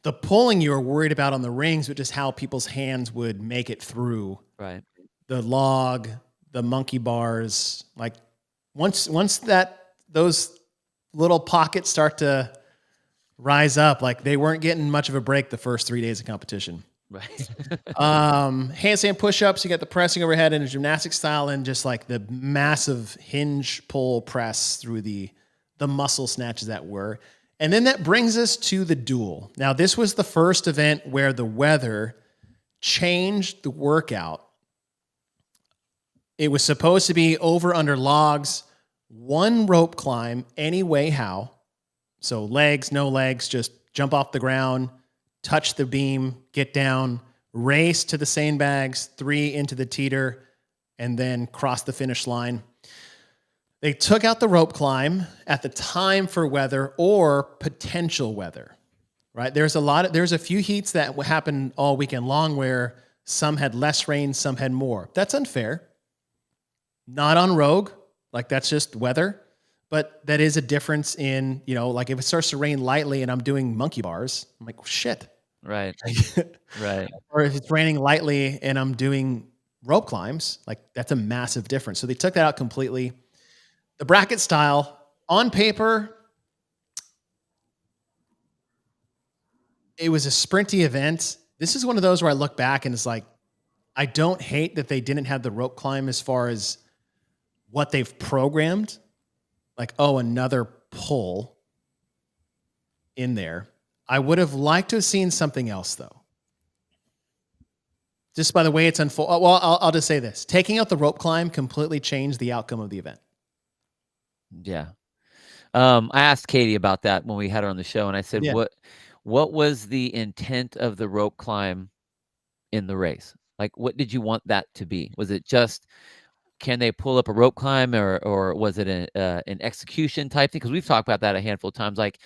the pulling you were worried about on the rings, but just how people's hands would make it through. Right. The log, the monkey bars. Like once those little pockets start to rise up, like they weren't getting much of a break the first 3 days of competition. Right. Handstand push-ups, you got the pressing overhead in a gymnastic style, and just like the massive hinge pull press through the muscle snatches that were. And then that brings us to the duel. Now, this was the first event where the weather changed the workout. It was supposed to be over under logs, one rope climb, any way how. So legs, no legs, just jump off the ground, touch the beam, get down, race to the sandbags, 3 into the teeter, and then cross the finish line. They took out the rope climb at the time for weather or potential weather, right? There's a few heats that happened all weekend long where some had less rain, some had more. That's unfair. Not on Rogue, like that's just weather. But that is a difference in, like if it starts to rain lightly and I'm doing monkey bars, I'm like, shit. Right. Right. Or if it's raining lightly and I'm doing rope climbs, like that's a massive difference. So they took that out completely. The bracket style, on paper, it was a sprinty event. This is one of those where I look back and it's like, I don't hate that they didn't have the rope climb as far as what they've programmed. Like, another pull in there. I would have liked to have seen something else, though. Just by the way it's unfolded. Well, I'll just say this. Taking out the rope climb completely changed the outcome of the event. Yeah. I asked Katie about that when we had her on the show, and I said, Yeah. what was the intent of the rope climb in the race? Like, what did you want that to be? Was it just, can they pull up a rope climb, or was it an execution type thing? Because we've talked about that a handful of times. Like,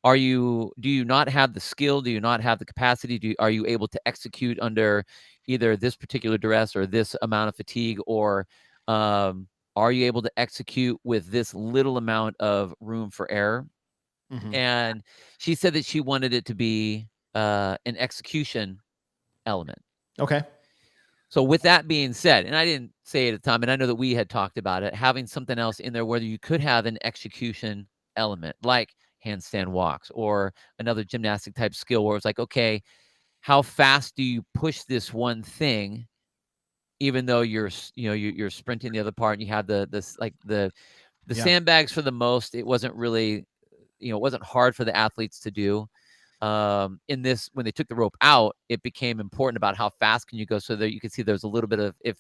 do you not have the skill? Do you not have the capacity? Are you able to execute under either this particular duress or this amount of fatigue, or are you able to execute with this little amount of room for error? Mhm. And she said that she wanted it to be an execution element. Okay. So with that being said, and I didn't say it at the time, and I know that we had talked about it, having something else in there where you could have an execution element, like handstand walks or another gymnastic type skill where it's like, okay, how fast do you push this one thing, even though you're sprinting the other part, and you have the Yeah. sandbags for the most. It wasn't really, it wasn't hard for the athletes to do. In this, when they took the rope out, it became important about how fast can you go, so that you can see there's a little bit of, if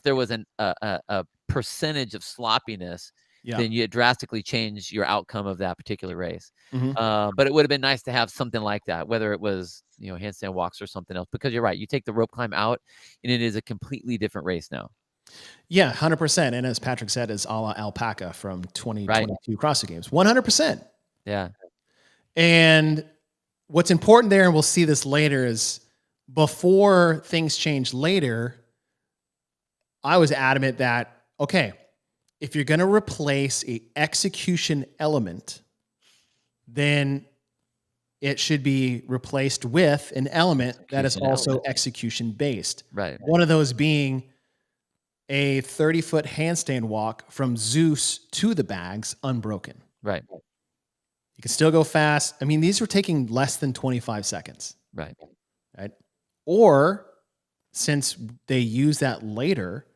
there was a percentage of sloppiness, Yeah. then you drastically change your outcome of that particular race. Mhm. But it would have been nice to have something like that, whether it was handstand walks or something else, because you're right, you take the rope climb out and it is a completely different race now. Yeah, 100%. And as Patrick said, is a la alpaca from Right. 2022 CrossFit Games. 100%. Yeah. And what's important there, and we'll see this later, is before things change later, I was adamant that, okay, if you're going to replace a execution element, then it should be replaced with an element that is Execution also element. execution based. Right. One of those being a 30-foot handstand walk from Zeus to the bags unbroken. Right. You can still go fast. I mean, these were taking less than 25 seconds. Right. Right. Or since they use that later,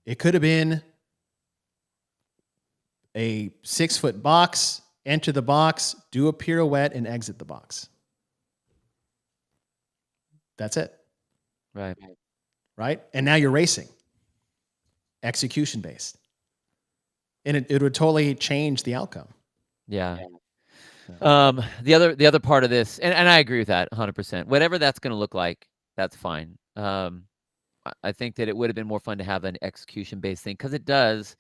it could have been a 6-foot box, enter the box, do a pirouette, and exit the box. That's it. Right. Right. And now you're racing. Execution based. And it would totally change the outcome. Yeah. The other part of this, and I agree with that 100%. Whatever that's going to look like, that's fine. I think that it would have been more fun to have an execution based thing, because it does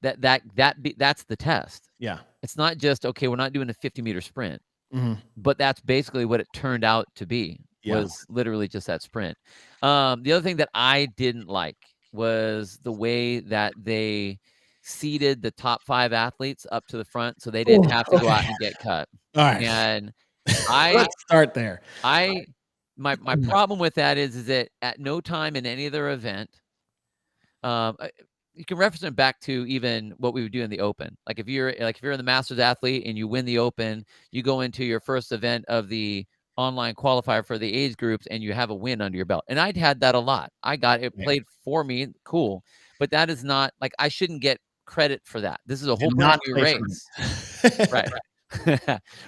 that's the test. Yeah. It's not just, okay, we're not doing a 50-meter sprint, Mhm. but that's basically what it turned out to be. Yeah. Was literally just that sprint. The other thing that I didn't like was the way that they seeded the top 5 athletes up to the front, so they didn't have to go out and get cut. All right. And Let's start there. my problem with that is that at no time in any other event, you can reference it back to even what we would do in the Open. Like if you're in the Masters athlete and you win the Open, you go into your first event of the online qualifier for the age groups and you have a win under your belt. And I'd had that a lot. I got it played for me, cool. But that is not, like, I shouldn't get credit for that. This is a whole brand new race. Right.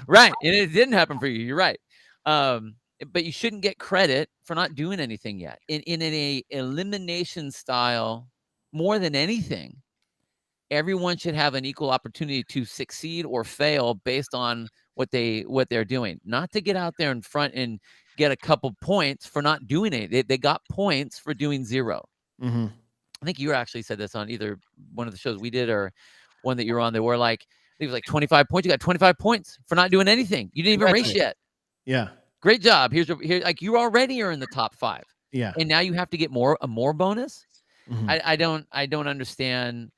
Right. And it didn't happen for you. You're right. But you shouldn't get credit for not doing anything yet. In a elimination style, more than anything, everyone should have an equal opportunity to succeed or fail based on what they're doing. Not to get out there in front and get a couple points for not doing it. They got points for doing 0. Mm-hmm. I think you actually said this on either one of the shows we did or one that you were on. There were like, I think it was like 25 points. You got 25 points for not doing anything. You didn't even race yet. Yeah. Great job. Here, like, you already are in the top 5. Yeah. And now you have to get a more bonus. Mm-hmm. I don't understand.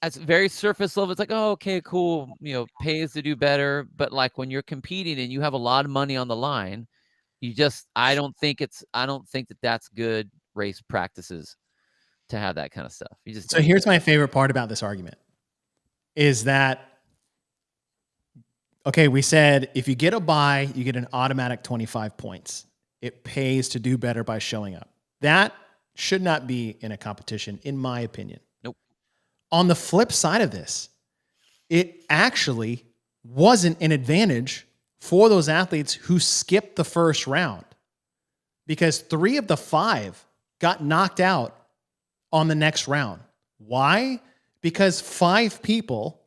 That's very surface level. It's like, oh, okay, cool. Pays to do better. But like when you're competing and you have a lot of money on the line, I don't think that that's good race practices to have that kind of stuff. So here's my favorite part about this argument is that, okay, we said if you get a bye, you get an automatic 25 points. It pays to do better by showing up. That should not be in a competition, in my opinion. Nope. On the flip side of this, it actually wasn't an advantage for those athletes who skipped the first round, because 3 of the 5 got knocked out on the next round. Why? because 5 people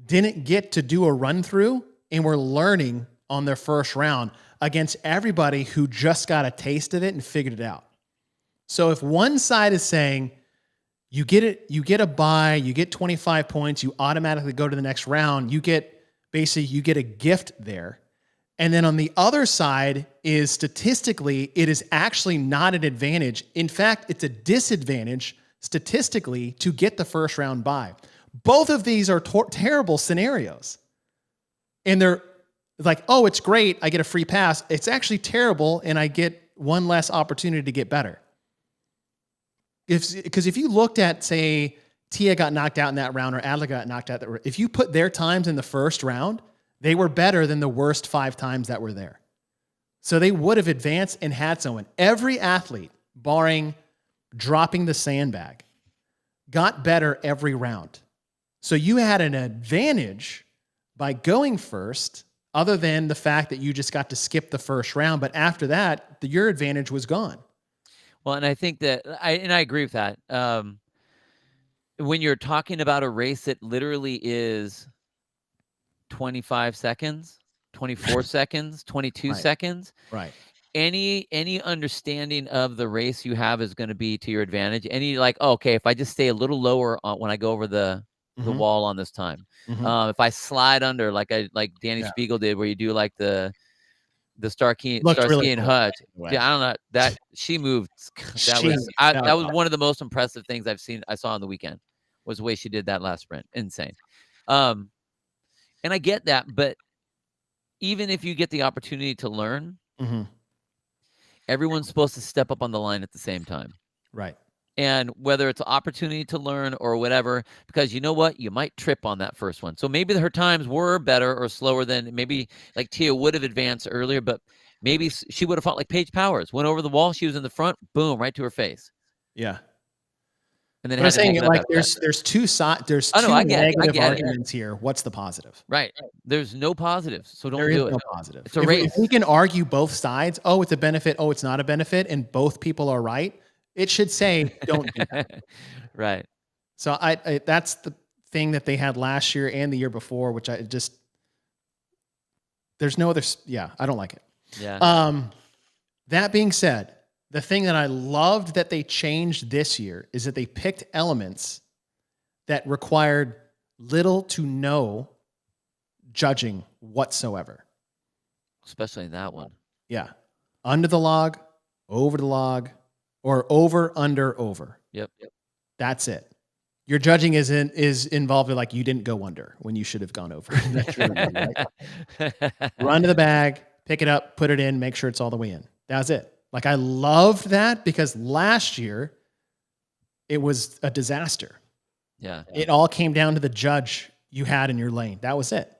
didn't get to do a run through and were learning on their first round against everybody who just got a taste of it and figured it out. So if one side is saying, you get it, you get a bye, you get 25 points, you automatically go to the next round, you get a gift there. And then on the other side is statistically, it is actually not an advantage. In fact, it's a disadvantage statistically to get the first round bye. Both of these are terrible scenarios. And they're like, oh, it's great, I get a free pass. It's actually terrible, and I get one less opportunity to get better. Because if you looked at, say, Tia got knocked out in that round or Adler got knocked out, if you put their times in the first round, they were better than the worst 5 times that were there. So they would have advanced and had someone. Every athlete, barring dropping the sandbag, got better every round. So you had an advantage by going first, other than the fact that you just got to skip the first round. But after that, your advantage was gone. Well, and I think that I agree with that. When you're talking about a race that literally is 25 seconds, 24 seconds, 22 seconds, right? Any understanding of the race you have is going to be to your advantage. Any like, oh, okay, if I just stay a little lower when I go over the wall on this time, if I slide under like Danny Spiegel did, where you do like the Starsky really and cool, Hutch. Yeah, I don't know that she moved. That was one of the most impressive things I saw on the weekend, was the way she did that last sprint. Insane. And I get that, but even if you get the opportunity to learn, everyone's supposed to step up on the line at the same time. Right. And whether it's an opportunity to learn or whatever, because you know what? You might trip on that first one. So maybe her times were better or slower than maybe like Tia would have advanced earlier, but maybe she would have fought like Paige Powers. Went over the wall. She was in the front. Boom, right to her face. Yeah. And then I'm saying like there's two sides. There's two negative arguments here. What's the positive? Right. There's no positives. So don't do it. There is no positive. It's a race. If we can argue both sides, oh, it's a benefit, oh, it's not a benefit, and both people are right, it should say don't do that. Right. So I that's the thing that they had last year and the year before, which there's no other. Yeah, I don't like it. Yeah. That being said, the thing that I loved that they changed this year is that they picked elements that required little to no judging whatsoever. Especially that one. Yeah. Under the log, over the log, or over, under, over. Yep. That's it. Your judging is involved with like you didn't go under when you should have gone over. That's your review, right? Run to the bag, pick it up, put it in, make sure it's all the way in. That's it. Like I loved that because last year it was a disaster. Yeah. It all came down to the judge you had in your lane. That was it.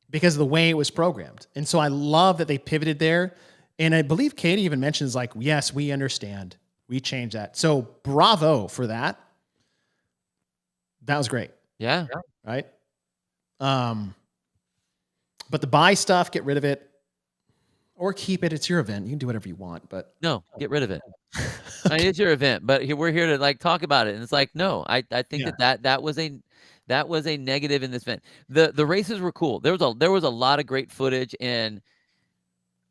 Because of the way it was programmed. And so I love that they pivoted there. And I believe Katie even mentions like, yes, we understand. We changed that. So bravo for that. That was great. Yeah. Right. But the buy stuff, get rid of it. Or keep it. It's your event. You can do whatever you want, but no, get rid of it. I mean, it's your event, but we're here to like talk about it. And it's like, no, I think that was a negative in this event. The races were cool. There was a lot of great footage, and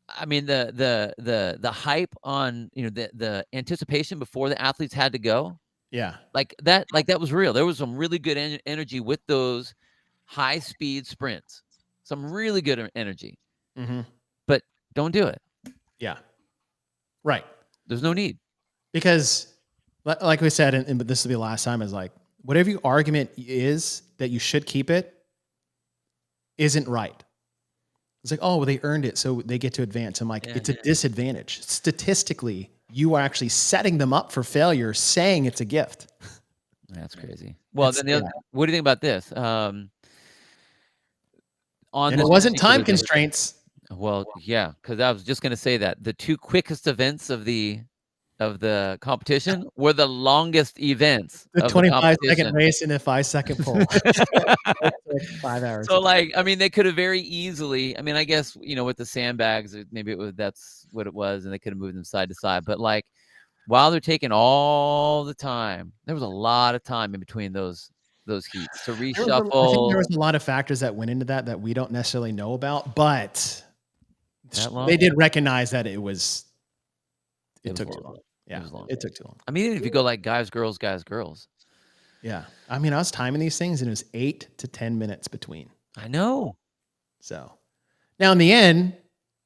I mean the hype on the anticipation before the athletes had to go. Yeah, like that was real. There was some really good energy with those high speed sprints. Some really good energy. Mm-hmm. But don't do it. Yeah. Right. There's no need. Because like we said, and this will be the last time, is like, whatever your argument is that you should keep it isn't right. It's like, oh, well, they earned it, so they get to advance. I'm like, it's a disadvantage. Statistically, you are actually setting them up for failure, saying it's a gift. That's crazy. Well, then what do you think about this? And it wasn't time constraints. Well, yeah, because I was just going to say that the 2 quickest events of the competition were the longest events. The 25-second race and a 5-second pull. 5 hours. So, like, I mean, they could have very easily. I mean, I guess with the sandbags, maybe that's what it was, and they could have moved them side to side. But like, while they're taking all the time, there was a lot of time in between those those heats to I think there was reshuffle a lot of factors that went into that we don't necessarily know about, but that long. they did recognize that it was took too long. long. It Yeah, was long. it took too long. I mean, even if you go like guys, girls. Yeah. I mean, I was timing these things and it was 8 to 10 minutes between. I know. So now in the end,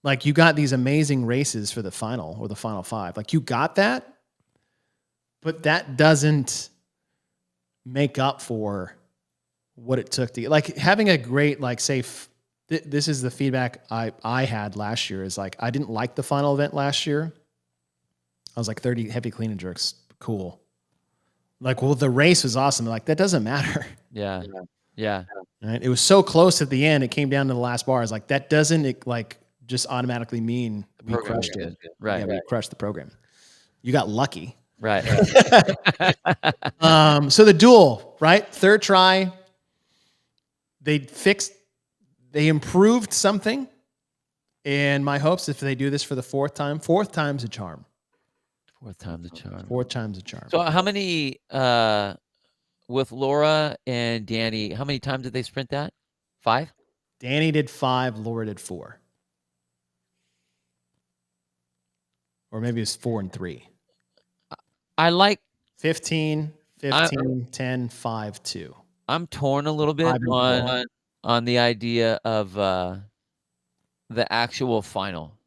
like you got these amazing races for the final or the final 5. Like you got that, but that doesn't make up for what it took to like having a great, like safe. This is the feedback I had last year is like, I didn't like the final event last year. I was like 30 heavy clean and jerks. Cool. Like, well, the race was awesome. Like that doesn't matter. Yeah. Yeah. Right? It was so close at the end. It came down to the last bars. Like that doesn't like just automatically mean we crushed it. Right. Yeah, we crushed the program. You got lucky. Right. So the duel, right? Third try. They improved something. And my hopes, if they do this for the fourth time's a charm. Fourth time's a charm. Fourth time's a charm. So how many with Laura and Danny, how many times did they sprint that? 5? Danny did 5, Laura did 4. Or maybe it's 4 and 3. I like 15, 10, 5, 2. I'm torn a little bit on the idea of the actual final.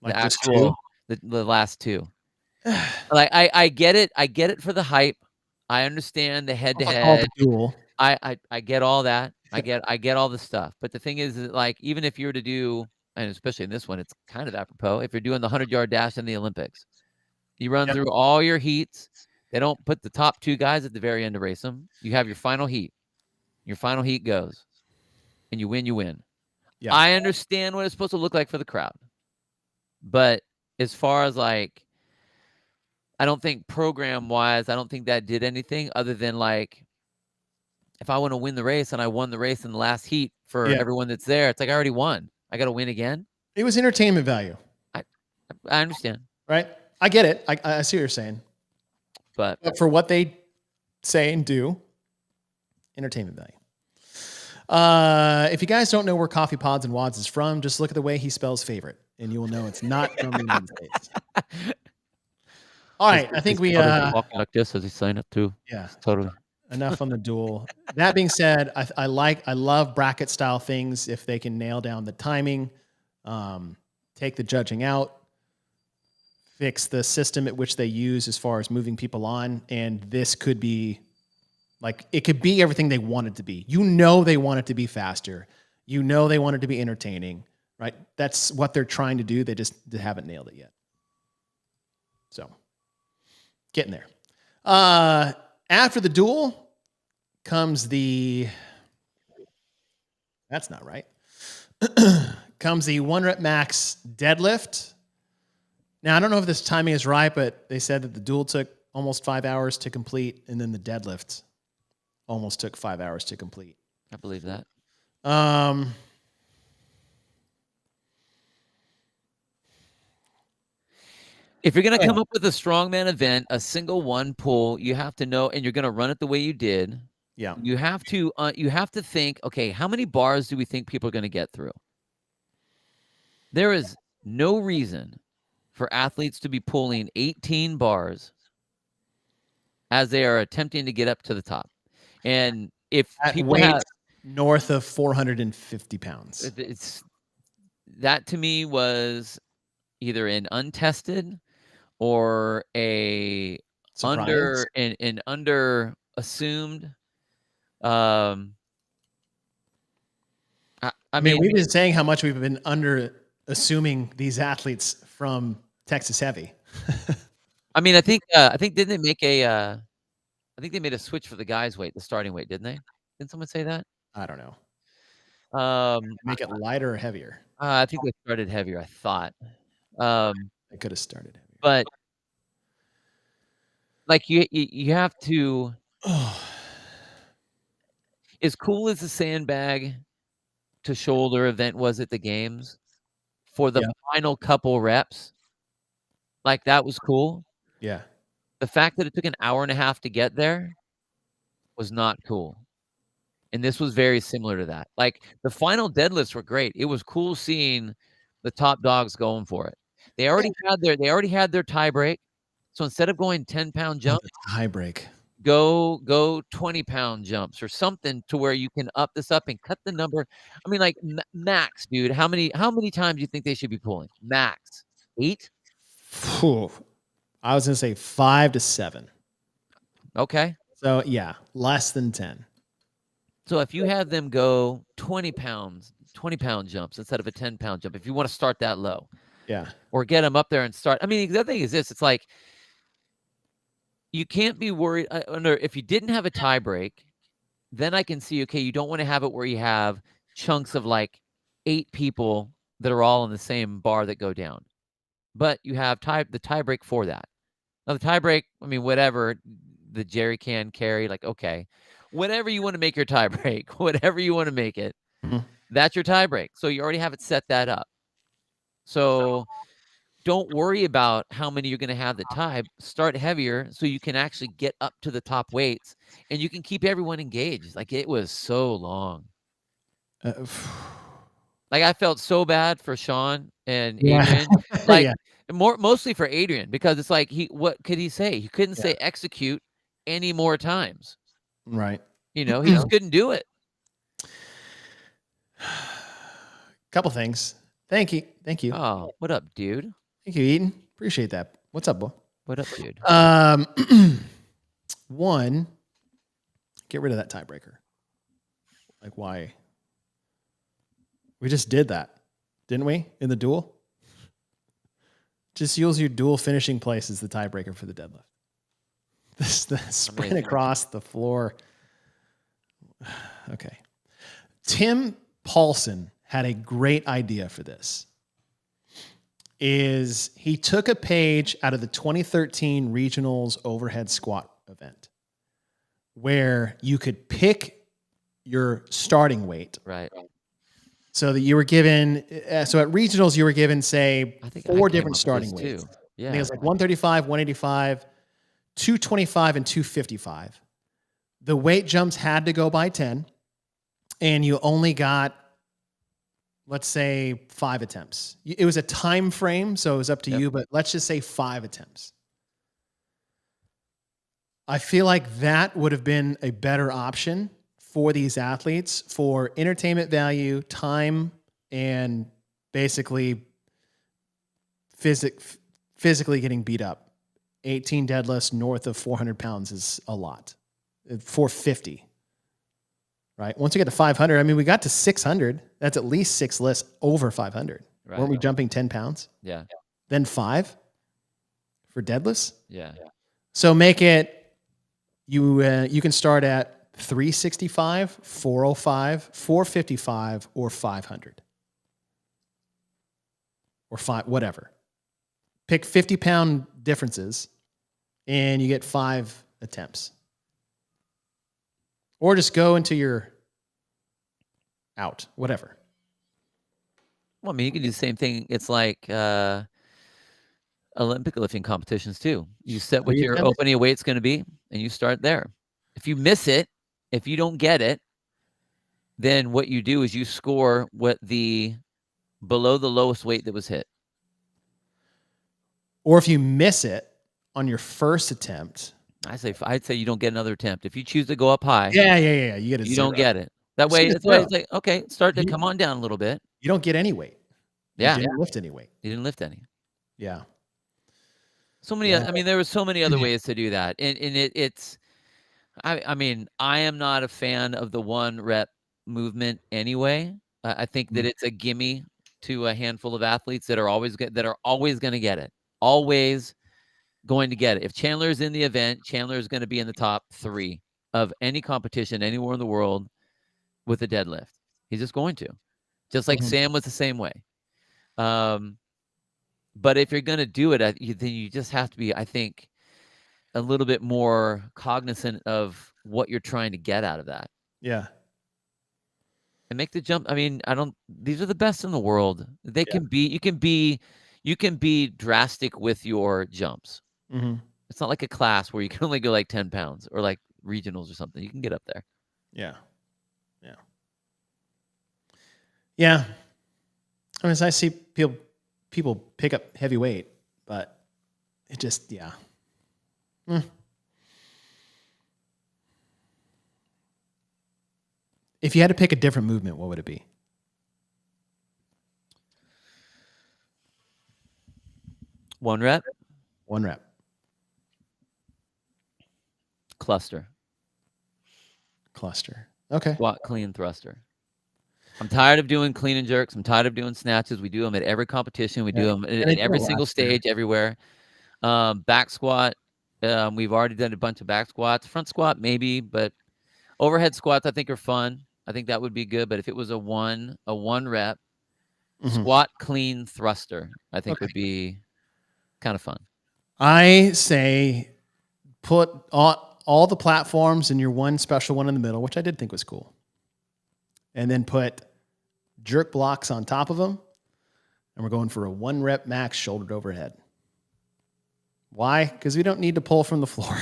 Like the actual the last 2. Like I get it for the hype. I understand the head-to-head. Duel. I get all that. I get all the stuff. But the thing is that, like, even if you were to do, and especially in this one, it's kind of apropos, if you're doing the 100-yard dash in the Olympics, you run through all your heats. They don't put the top 2 guys at the very end to race them. You have your final heat. Your final heat goes. And you win, you win. Yeah. I understand what it's supposed to look like for the crowd. But as far as like, I don't think program-wise, I don't think that did anything other than like, if I want to win the race and I won the race in the last heat for everyone that's there, it's like I already won. I got to win again. It was entertainment value. I understand. Right? I get it. I see what you're saying. But for what they say and do, entertainment value. If you guys don't know where Coffee Pods and Wads is from, just look at the way he spells favorite, and you will know it's not from the United States. All right, I think we walking like this as he signed up too. Yeah, totally. Enough on the duel. That being said, I love bracket style things if they can nail down the timing, take the judging out, fix the system at which they use as far as moving people on, and this could be like it could be everything they want it to be. You know they want it to be faster. You know they want it to be entertaining, right? That's what they're trying to do. They haven't nailed it yet. So, getting there. After the duel comes the, that's not right, comes the 1 rep max deadlift. Now, I don't know if this timing is right, but they said that the duel took almost 5 hours to complete, and then the deadlift almost took 5 hours to complete. I believe that. If you're going to come up with a strongman event, a single one pull, you have to know, and you're going to run it the way you did. Yeah. You have to think, okay, how many bars do we think people are going to get through? There is no reason for athletes to be pulling 18 bars as they are attempting to get up to the top. And if people have north of 450 pounds, that to me was either an untested or a surprise. under assumed. I mean, we've been saying how much we've been under assuming these athletes from Texas Heavy. I mean, I think didn't they make I think they made a switch for the guys' weight, the starting weight, didn't they? Didn't someone say that? I don't know. Make it lighter or heavier? I think they started heavier, I thought. They could have started heavier. But like you have to as cool as the sandbag to shoulder event was at the games for the final couple reps, like that was cool. Yeah. The fact that it took an hour and a half to get there was not cool. And this was very similar to that. Like, the final deadlifts were great. It was cool seeing the top dogs going for it. They already had their tie break. So instead of going 10-pound Oh, jump, the tie break. go 20-pound jumps or something to where you can up this up and cut the number. I mean, like, max, dude, how many times do you think they should be pulling? Max 8? Phew. I was gonna say 5 to 7. Okay. So yeah, less than 10. So if you have them go 20-pound jumps instead of a 10-pound jump, if you want to start that low, Yeah. or get them up there and start. I mean, the other thing is this: it's like you can't be worried. If you didn't have a tie break, then I can see, okay, you don't want to have it where you have chunks of like 8 people that are all in the same bar that go down, but you have the tie break for that. Now the tie break, I mean, whatever the jerry can carry, like, okay, whatever you want to make your tie break, whatever you want to make it, Mhm. that's your tie break. So you already have it set that up. So don't worry about how many you're going to have that tie. Start heavier so you can actually get up to the top weights and you can keep everyone engaged. Like, it was so long. Uh, Like, I felt so bad for Sean and yeah. Adrian. Like, Yeah. mostly for Adrian, because it's like, what could he say? He couldn't Yeah. say execute any more times. Right. He just couldn't do it. Couple things. Thank you. Thank you. Oh, what up, dude? Thank you, Eden. Appreciate that. What's up, boy? What up, dude? One, get rid of that tiebreaker. Like, why? We just did that, didn't we? In the duel? Just use your duel finishing place as the tiebreaker for the deadlift. The sprint Amazing. across the floor. Okay. Tim Paulson had a great idea for this. He took a page out of the 2013 Regionals Overhead Squat event where you could pick your starting weight. Right. So that you were given, so at regionals, you were given, say, I think 4 I came different up with starting this weights. too. I Yeah. think it was like 135, 185, 225, and 255. The weight jumps had to go by 10, and you only got, let's say, 5 attempts. It was a time frame, so it was up to you, but let's just say 5 attempts. I feel like that would have been a better option for these athletes for entertainment value, time, and basically physically getting beat up. 18 deadlifts north of 400 pounds is a lot. 450, right? Once you get to 500, I mean, we got to 600. That's at least 6 lifts over 500. Right. Weren't we jumping 10 pounds? Yeah. Then 5 for deadlifts? Yeah. So make it, you can start at 365, 405, 455, or 500. Or 5, whatever. Pick 50-pound differences, and you get 5 attempts. Or just go into your out, whatever. Well, I mean, you can do the same thing. It's like Olympic lifting competitions too. You set what your opening weight's going to be, and you start there. If you miss it, if you don't get it, then what you do is you score what below the lowest weight that was hit. Or if you miss it on your first attempt, I'd say you don't get another attempt. If you choose to go up high, yeah, you get a 0. don't get it. That way, it's like, okay, start to come on down a little bit. You don't get any weight. Yeah. You didn't lift any weight. You didn't lift any. Yeah. So many. I mean, there were so many other ways to do that, and it's. I mean, I am not a fan of the 1 rep movement anyway. I think that it's a gimme to a handful of athletes that are always going to get it. Always going to get it. If Chandler is in the event, Chandler is going to be in the top 3 of any competition anywhere in the world with a deadlift. He's just going to. Just like Sam was the same way. But if you're going to do it, then you just have to be, I think, a little bit more cognizant of what you're trying to get out of that. Yeah. And make the jump. I mean, these are the best in the world. They can be, you can be drastic with your jumps. Mm-hmm. It's not like a class where you can only go like 10 pounds or like regionals or something. You can get up there. Yeah. Yeah. I mean, I see people pick up heavy weight, but it just, yeah. If you had to pick a different movement, what would it be? One rep. One rep. Cluster. Okay. Squat, clean, thruster. I'm tired of doing clean and jerks. I'm tired of doing snatches. We do them at every competition. We do them at every single stage, everywhere. Back squat. We've already done a bunch of back squats. Front squat, maybe, but overhead squats, I think, are fun. I think that would be good. But if it was a one rep, squat, clean, thruster, I think would be kind of fun. I say put all the platforms in your one special one in the middle, which I did think was cool. And then put jerk blocks on top of them. And we're going for a 1 rep max shouldered overhead. Why? Because we don't need to pull from the floor.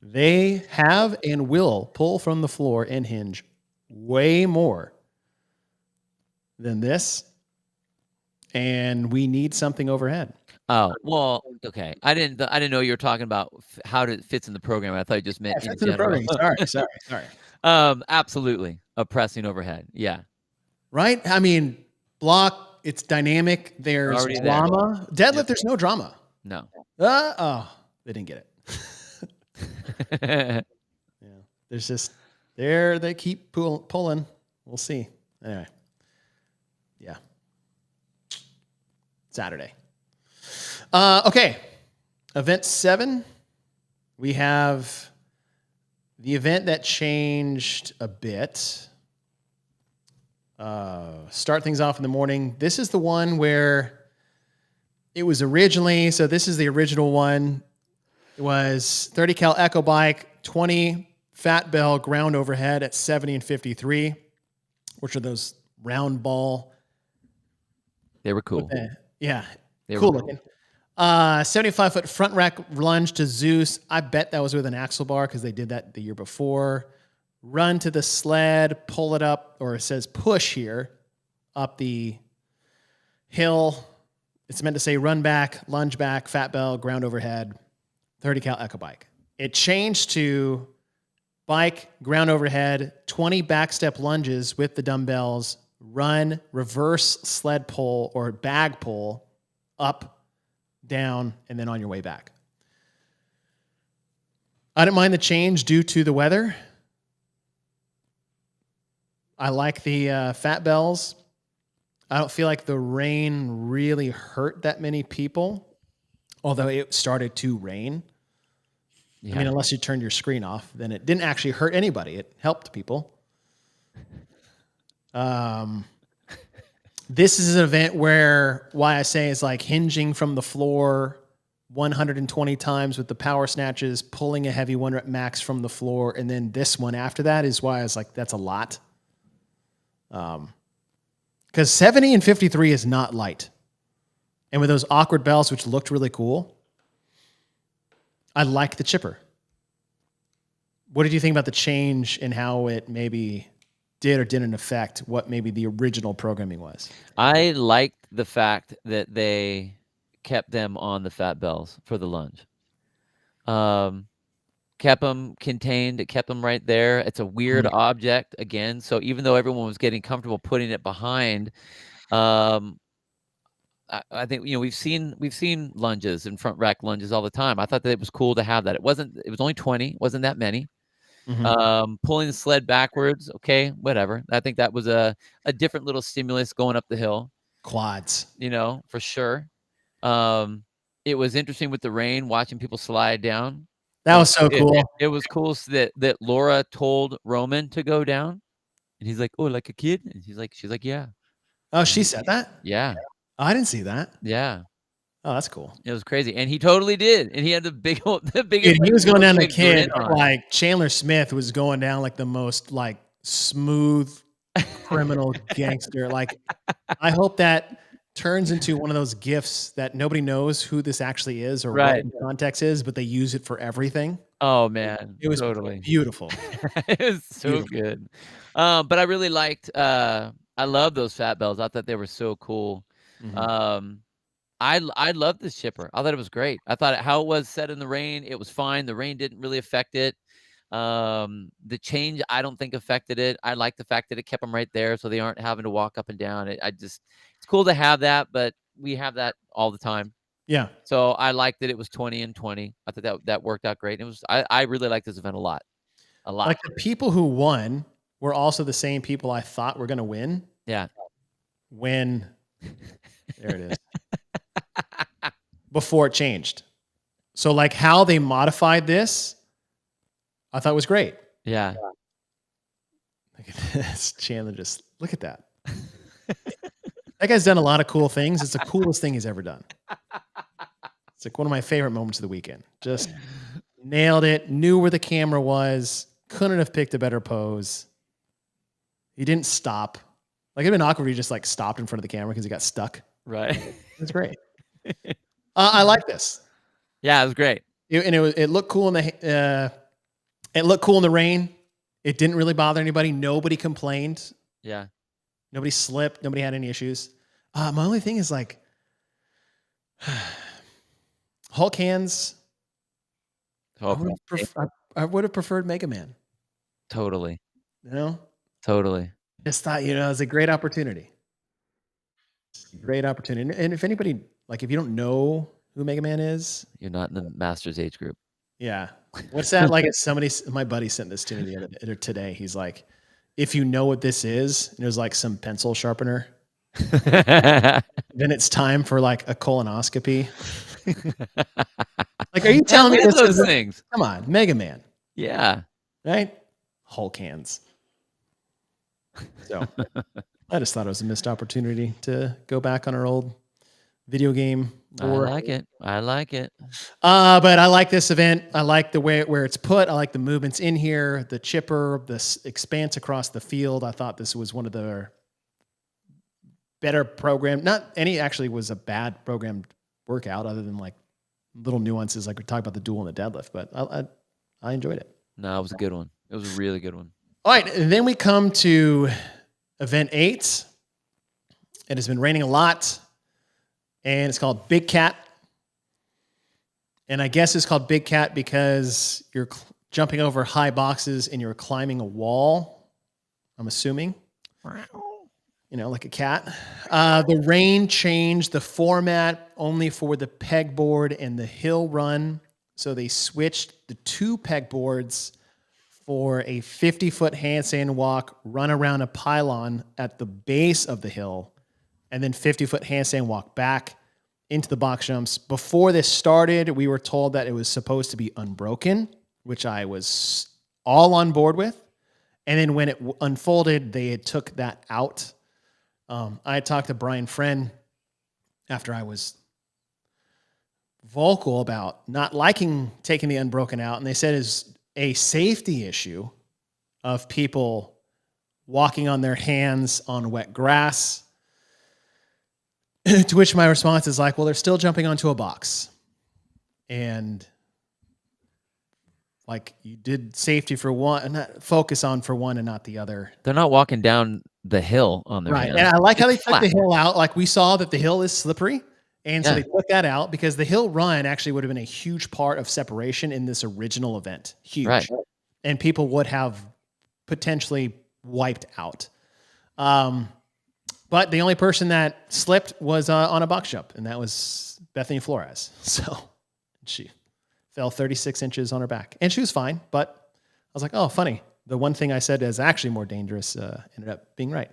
They have and will pull from the floor and hinge way more than this. And we need something overhead. Oh, well, okay. I didn't know you were talking about how it fits in the program. I thought you just meant in general. Sorry. Absolutely. A pressing overhead. Yeah. Right? I mean, block, it's dynamic. There's drama. Deadlift, there's no drama. No. They didn't get it. Yeah. There's just, they keep pulling. We'll see. Anyway. Yeah. Saturday. Okay. Event 7. We have the event that changed a bit. Start things off in the morning. This is the one where it was originally, so this is the original one. It was 30 cal echo bike, 20 fat bell ground overhead at 70 and 53, which are those round ball. They were cool. Yeah. They cool looking. 75-foot front rack lunge to Zeus. I bet that was with an axle bar because they did that the year before. Run to the sled, pull it up, or it says push here, up the hill. It's meant to say run back, lunge back, fat bell, ground overhead, 30 cal echo bike. It changed to bike, ground overhead, 20 back step lunges with the dumbbells, run, reverse sled pull or bag pull, up, down, and then on your way back. I didn't mind the change due to the weather. I like the fat bells. I don't feel like the rain really hurt that many people, although it started to rain. Yeah. I mean, unless you turned your screen off, then it didn't actually hurt anybody. It helped people. This is an event where why I say is like hinging from the floor 120 times with the power snatches, pulling a heavy 1 rep max from the floor, and then this one after that is why I was like, that's a lot. Because 70 and 53 is not light. And with those awkward bells, which looked really cool, I like the chipper. What did you think about the change in how it maybe did or didn't affect what maybe the original programming was? I liked the fact that they kept them on the fat bells for the lunge. Kept them contained. It kept them right there. It's a weird object again. So even though everyone was getting comfortable putting it behind, I think, we've seen lunges and front rack lunges all the time. I thought that it was cool to have that. It was only 20, wasn't that many. Pulling the sled backwards, okay, whatever. I think that was a different little stimulus going up the hill. Quads, for sure. It was interesting with the rain, watching people slide down. That was so cool. It was cool that Laura told Roman to go down, and he's like, "Oh, like a kid," and she's like, "Yeah." Oh, she said that? Yeah. Oh, I didn't see that. Yeah. Oh, that's cool. It was crazy, and he totally did, and he had the biggest. Dude, he was going down the kid like Chandler Smith was going down like the most like smooth criminal gangster. Like, I hope that turns into one of those gifts that nobody knows who this actually is or what the context is, but they use it for everything. Oh man, it was totally beautiful. It was so good. But I really liked. I love those fat bells. I thought they were so cool. Um, I love this chipper. I thought it was great. I thought how it was set in the rain, it was fine. The rain didn't really affect it. The change, I don't think affected it. I like the fact that it kept them right there, so they aren't having to walk up and down. It's cool to have that, but we have that all the time. Yeah. So I liked that it was 20 and 20. I thought that worked out great. I really like this event a lot, a lot. Like the people who won were also the same people I thought were going to win. Yeah. When there it is. Before it changed. So like how they modified this, I thought was great. Yeah. Look at this. Chandler just look at that. That guy's done a lot of cool things. It's the coolest thing he's ever done. It's like one of my favorite moments of the weekend. Just nailed it. Knew where the camera was. Couldn't have picked a better pose. He didn't stop. Like it'd been awkward if he just like stopped in front of the camera because he got stuck. Right. It's great. I like this. Yeah, it was great. It looked cool in the it looked cool in the rain. It didn't really bother anybody. Nobody complained. Yeah. Nobody slipped. Nobody had any issues. My only thing is like Hulk hands. I would have preferred Mega Man. Totally. You know? Totally. Just thought, it was a great opportunity. Great opportunity. And if anybody, like, if you don't know who Mega Man is, you're not in the Masters age group. Yeah. What's that? Like, my buddy sent this to me today. He's like, if you know what this is, and it was like some pencil sharpener, then it's time for like a colonoscopy. Like, are you telling me this those things? Come on, Mega Man. Yeah. Right? Hulk hands. So I just thought it was a missed opportunity to go back on our old video game. I like it. But I like this event. I like the way where it's put. I like the movements in here, the chipper, the expanse across the field. I thought this was one of the better program. Not any actually was a bad programmed workout other than like little nuances like we talked about the duel and the deadlift, but I enjoyed it. No, it was a good one. It was a really good one. All right, and then we come to event 8. It has been raining a lot, and it's called Big Cat. And I guess it's called Big Cat because you're jumping over high boxes and you're climbing a wall, I'm assuming. Like a cat. The rain changed the format only for the pegboard and the hill run. So they switched the 2 pegboards for a 50-foot handstand walk, run around a pylon at the base of the hill, and then 50-foot handstand walk back into the box jumps. Before this started, we were told that it was supposed to be unbroken, which I was all on board with. And then when it unfolded, they had took that out. I had talked to Brian Friend after I was vocal about not liking taking the unbroken out, and they said it's a safety issue of people walking on their hands on wet grass. To which my response is like, well, they're still jumping onto a box. And like you did safety for one, and not focus on for one and not the other. They're not walking down the hill on their hands. And I like how they took the hill out. Like we saw that the hill is slippery. And so they took that out because the hill run actually would have been a huge part of separation in this original event. Huge. Right. And people would have potentially wiped out. But the only person that slipped was on a box jump, and that was Bethany Flores. So she fell 36 inches on her back. And she was fine, but I was like, oh, funny. The one thing I said is actually more dangerous ended up being right.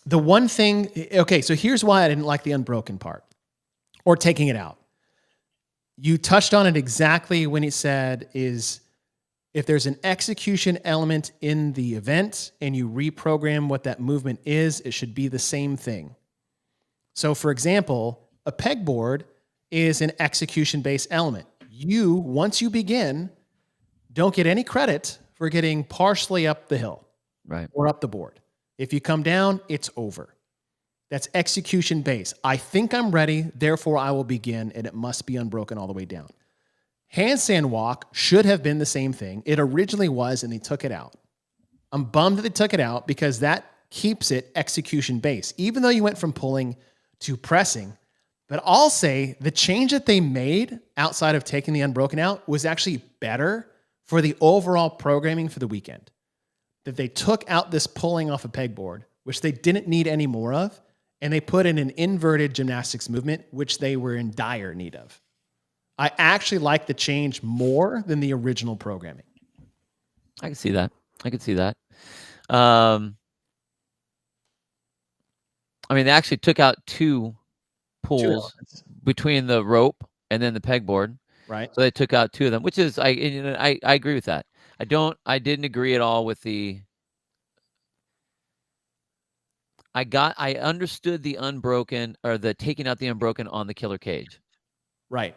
The one thing, okay, so here's why I didn't like the unbroken part or taking it out. You touched on it exactly when he said is if there's an execution element in the event and you reprogram what that movement is, it should be the same thing. So for example, a pegboard is an execution-based element. You, once you begin, don't get any credit for getting partially up the hill or up the board. If you come down, it's over. That's execution based. I think I'm ready, therefore I will begin, and it must be unbroken all the way down. Handstand walk should have been the same thing. It originally was, and they took it out. I'm bummed that they took it out because that keeps it execution based, even though you went from pulling to pressing. But I'll say the change that they made outside of taking the unbroken out was actually better for the overall programming for the weekend. That they took out this pulling off a pegboard, which they didn't need any more of, and they put in an inverted gymnastics movement, which they were in dire need of. I actually like the change more than the original programming. I can see that. I mean, they actually took out 2 pulls between the rope and then the pegboard. Right. So they took out 2 of them, which is I agree with that. I didn't agree at all with the. I understood the unbroken or the taking out the unbroken on the killer cage. Right.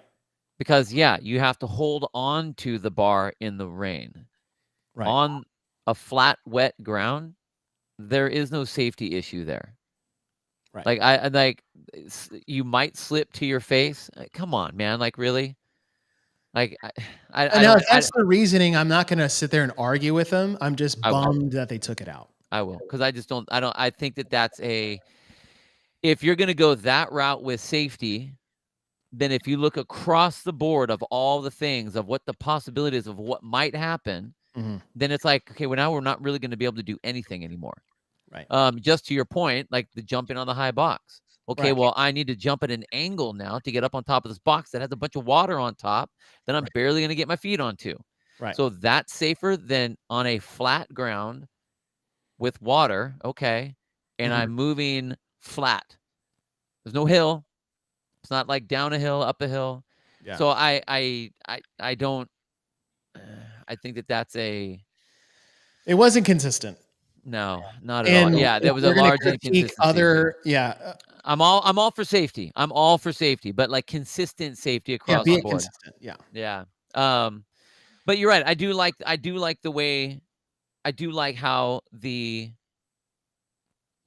Because you have to hold on to the bar in the rain. Right. On a flat, wet ground, there is no safety issue there. Right. Like you might slip to your face. Come on, man. Like really? Like I know don't. that's the reasoning. I'm not going to sit there and argue with them. I'm just bummed that they took it out. I will, because I just don't. I think that's a. If you're going to go that route with safety, then if you look across the board of all the things of what the possibilities of what might happen, then it's like, okay, well, now we're not really going to be able to do anything anymore. Right. Just to your point, like the jumping on the high box. Okay, well, I need to jump at an angle now to get up on top of this box that has a bunch of water on top that I'm barely going to get my feet onto. Right. So that's safer than on a flat ground with water. Okay. And I'm moving flat. There's no hill. It's not like down a hill, up a hill. Yeah. So I don't. I think that's a. It wasn't consistent. No, not at all. Yeah, there was a large inconsistency. I'm all for safety. I'm all for safety, but like consistent safety across the board. Consistent. Yeah. Yeah. But you're right. I do like the way. I do like how the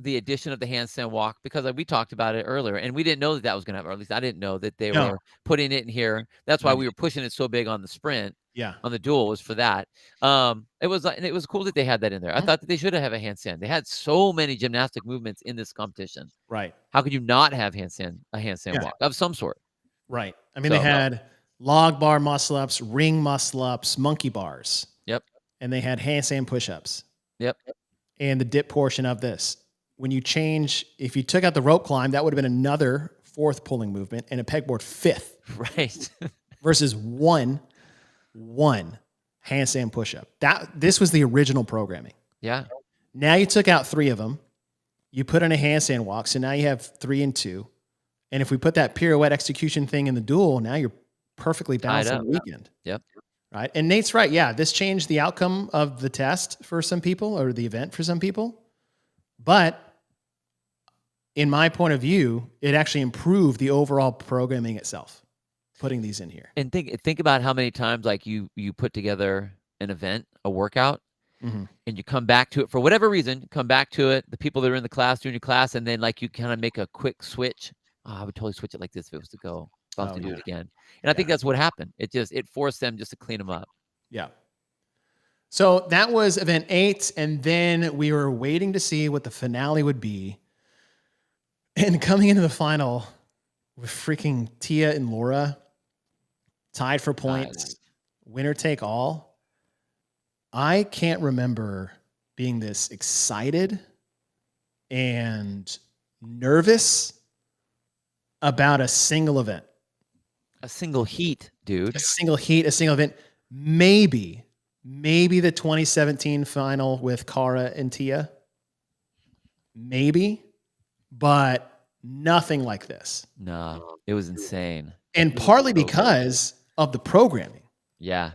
addition of the handstand walk, because we talked about it earlier and we didn't know that was going to happen, or at least I didn't know that they were putting it in here. That's why we were pushing it so big on the sprint. Yeah. On the duel was for that. It was cool that they had that in there. I thought that they should have a handstand. They had so many gymnastic movements in this competition. Right. How could you not have a handstand walk of some sort? Right. I mean, they had log bar muscle ups, ring muscle ups, monkey bars. Yep. And they had handstand push-ups. Yep. And the dip portion of this. When you change, if you took out the rope climb, that would have been another 4th pulling movement and a pegboard 5th. Right. Versus one handstand push-up. This was the original programming. Yeah. Now you took out 3 of them. You put in a handstand walk, so now you have 3 and 2. And if we put that pirouette execution thing in the duel, now you're perfectly balanced on the weekend. Yep. Right. And Nate's right. Yeah, this changed the outcome of the test for some people, or the event for some people. But in my point of view, it actually improved the overall programming itself, putting these in here. And think about how many times like you put together an event, a workout, and you come back to it for whatever reason, the people that are in the class doing your class, and then like you kind of make a quick switch. Oh, I would totally switch it like this if it was to go. I'll have to do it again. And I think that's what happened. It forced them just to clean them up. Yeah. So that was event 8. And then we were waiting to see what the finale would be. And coming into the final with freaking Tia and Laura tied for points, winner take all. I can't remember being this excited and nervous about a single event. A single heat, dude. A single heat, a single event. Maybe the 2017 final with Cara and Tia. Maybe, but nothing like this. No, it was insane. And partly because of the programming. Yeah.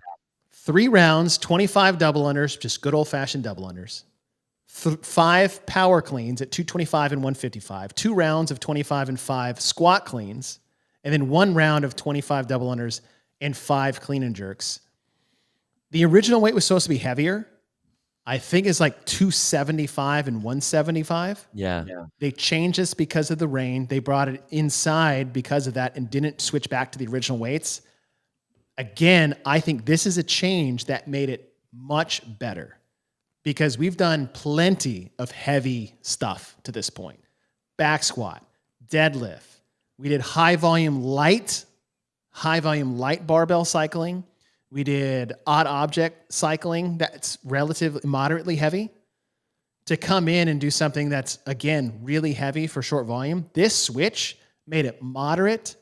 3 rounds, 25 double unders, just good old-fashioned double unders. 5 power cleans at 225 and 155. 2 rounds of 25 and 5 squat cleans. And then 1 round of 25 double unders and 5 clean and jerks. The original weight was supposed to be heavier. I think it's like 275 and 175. Yeah. They changed this because of the rain. They brought it inside because of that and didn't switch back to the original weights. Again, I think this is a change that made it much better because we've done plenty of heavy stuff to this point. Back squat, deadlift. We did high volume light barbell cycling. We did odd object cycling that's relatively moderately heavy. To come in and do something that's, again, really heavy for short volume, this switch made it moderate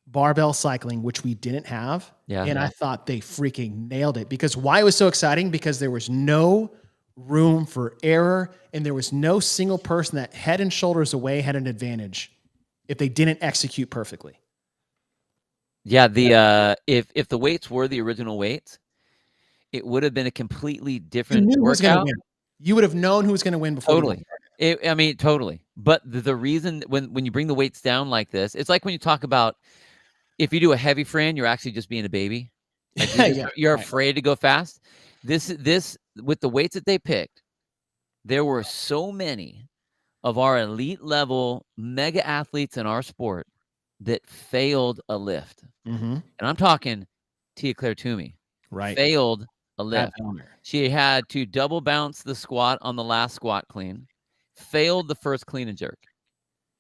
barbell cycling, which we didn't have. Yeah. And I thought they freaking nailed it. Because why it was so exciting? Because there was no room for error, and there was no single person that head and shoulders away had an advantage if they didn't execute perfectly. Yeah, the if the weights were the original weights, it would have been a completely different workout. You would have known who was going to win before. Totally. I mean, totally. But the reason when you bring the weights down like this, it's like when you talk about if you do a heavy Fran, you're actually just being a baby. Like you're afraid to go fast. This with the weights that they picked, there were so many of our elite level mega athletes in our sport that failed a lift. Mm-hmm. And I'm talking Tia Claire Toomey. Right. Failed a lift. She had to double bounce the squat on the last squat clean. Failed the first clean and jerk.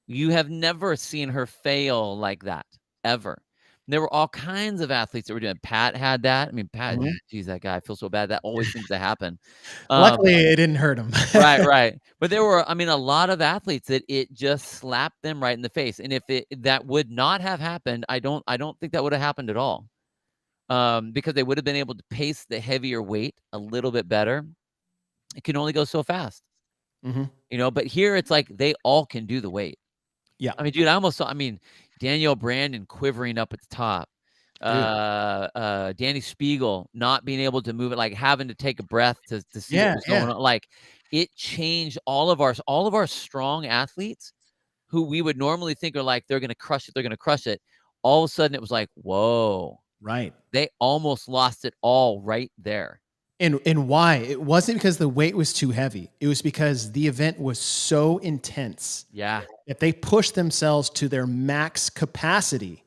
You have never seen her fail like that, ever. There were all kinds of athletes that were doing. Pat had that. I mean, Pat, geez, that guy, I feel so bad. That always seems to happen. Luckily, it didn't hurt him. Right. But there were, I mean, a lot of athletes that it just slapped them right in the face. And if that would not have happened, I don't think that would have happened at all. Because they would have been able to pace the heavier weight a little bit better. It can only go so fast. Mm-hmm. But here it's like they all can do the weight. Yeah. I mean, dude, I almost saw, Danielle Brandon quivering up at the top. Danny Spiegel not being able to move it, like having to take a breath to see what was going on. Like it changed all of our strong athletes who we would normally think are like, they're going to crush it. All of a sudden it was like, whoa. Right. They almost lost it all right there. And why? It wasn't because the weight was too heavy. It was because the event was so intense. Yeah. That they pushed themselves to their max capacity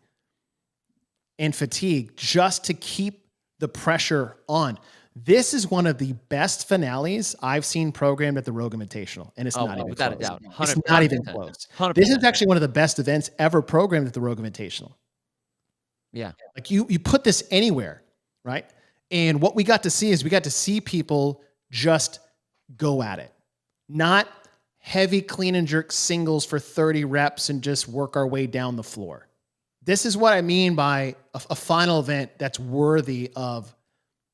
and fatigue just to keep the pressure on. This is one of the best finales I've seen programmed at the Rogue Invitational, and it's not even without close. a doubt. It's not even close. 100%. This is actually one of the best events ever programmed at the Rogue Invitational. Yeah. Like you put this anywhere, right? And what we got to see is we got to see people just go at it. Not heavy clean and jerk singles for 30 reps and just work our way down the floor. This is what I mean by a final event that's worthy of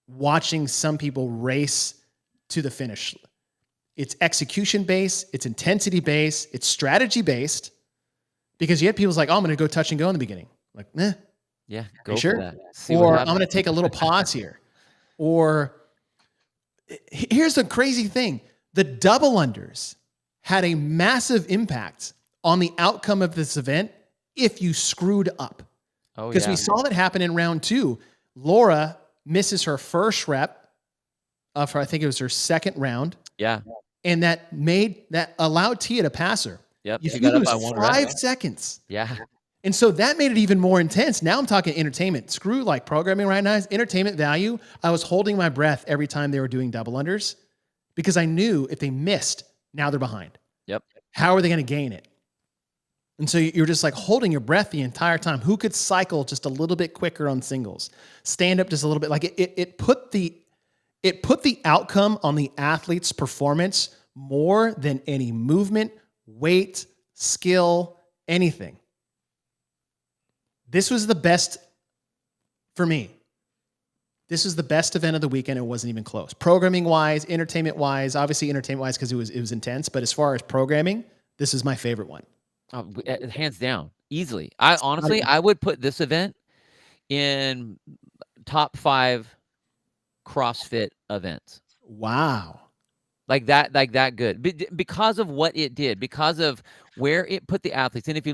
watching some people race to the finish. It's execution based, it's intensity based, it's strategy based, because you had people's like, oh, I'm going to go touch and go in the beginning. Like, yeah, go sure? for that. Or I'm going to take a little pause here. Or here's the crazy thing. The double unders had a massive impact on the outcome of this event if you screwed up. Because we saw that happen in round 2. Laura misses her first rep of her, I think it was her second round. Yeah. And that allowed Tia to pass her. Yep. You got up by 5 seconds. Yeah. And so that made it even more intense. Now I'm talking entertainment. Screw like programming right now. It's entertainment value. I was holding my breath every time they were doing double unders because I knew if they missed, now they're behind. Yep. How are they going to gain it? And so you're just like holding your breath the entire time. Who could cycle just a little bit quicker on singles? Stand up just a little bit. Like it put the outcome on the athlete's performance more than any movement, weight, skill, anything. This was the best for me. This was the best event of the weekend. It wasn't even close. Programming wise, entertainment wise, obviously entertainment wise because it was intense. But as far as programming, this is my favorite one. Oh, hands down, easily. I would put this event in top 5 CrossFit events. Wow. Like that good. Because of what it did, because of where it put the athletes. And if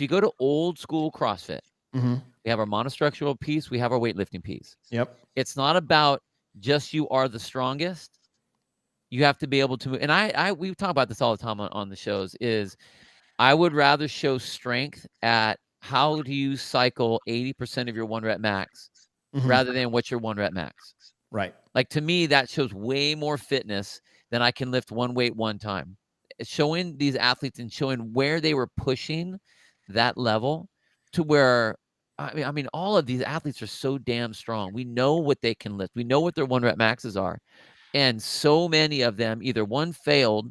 you go to old school CrossFit, we have our monostructural piece, we have our weightlifting piece. Yep. It's not about just you are the strongest. You have to be able to move. And we talk about this all the time on the shows, is I would rather show strength at how do you cycle 80% of your 1 rep max rather than what's your 1 rep max. Right. Like, to me, that shows way more fitness than I can lift one weight one time. Showing these athletes and showing where they were pushing that level to where I mean, all of these athletes are so damn strong. We know what they can lift. We know what their 1 rep maxes are. And so many of them either one failed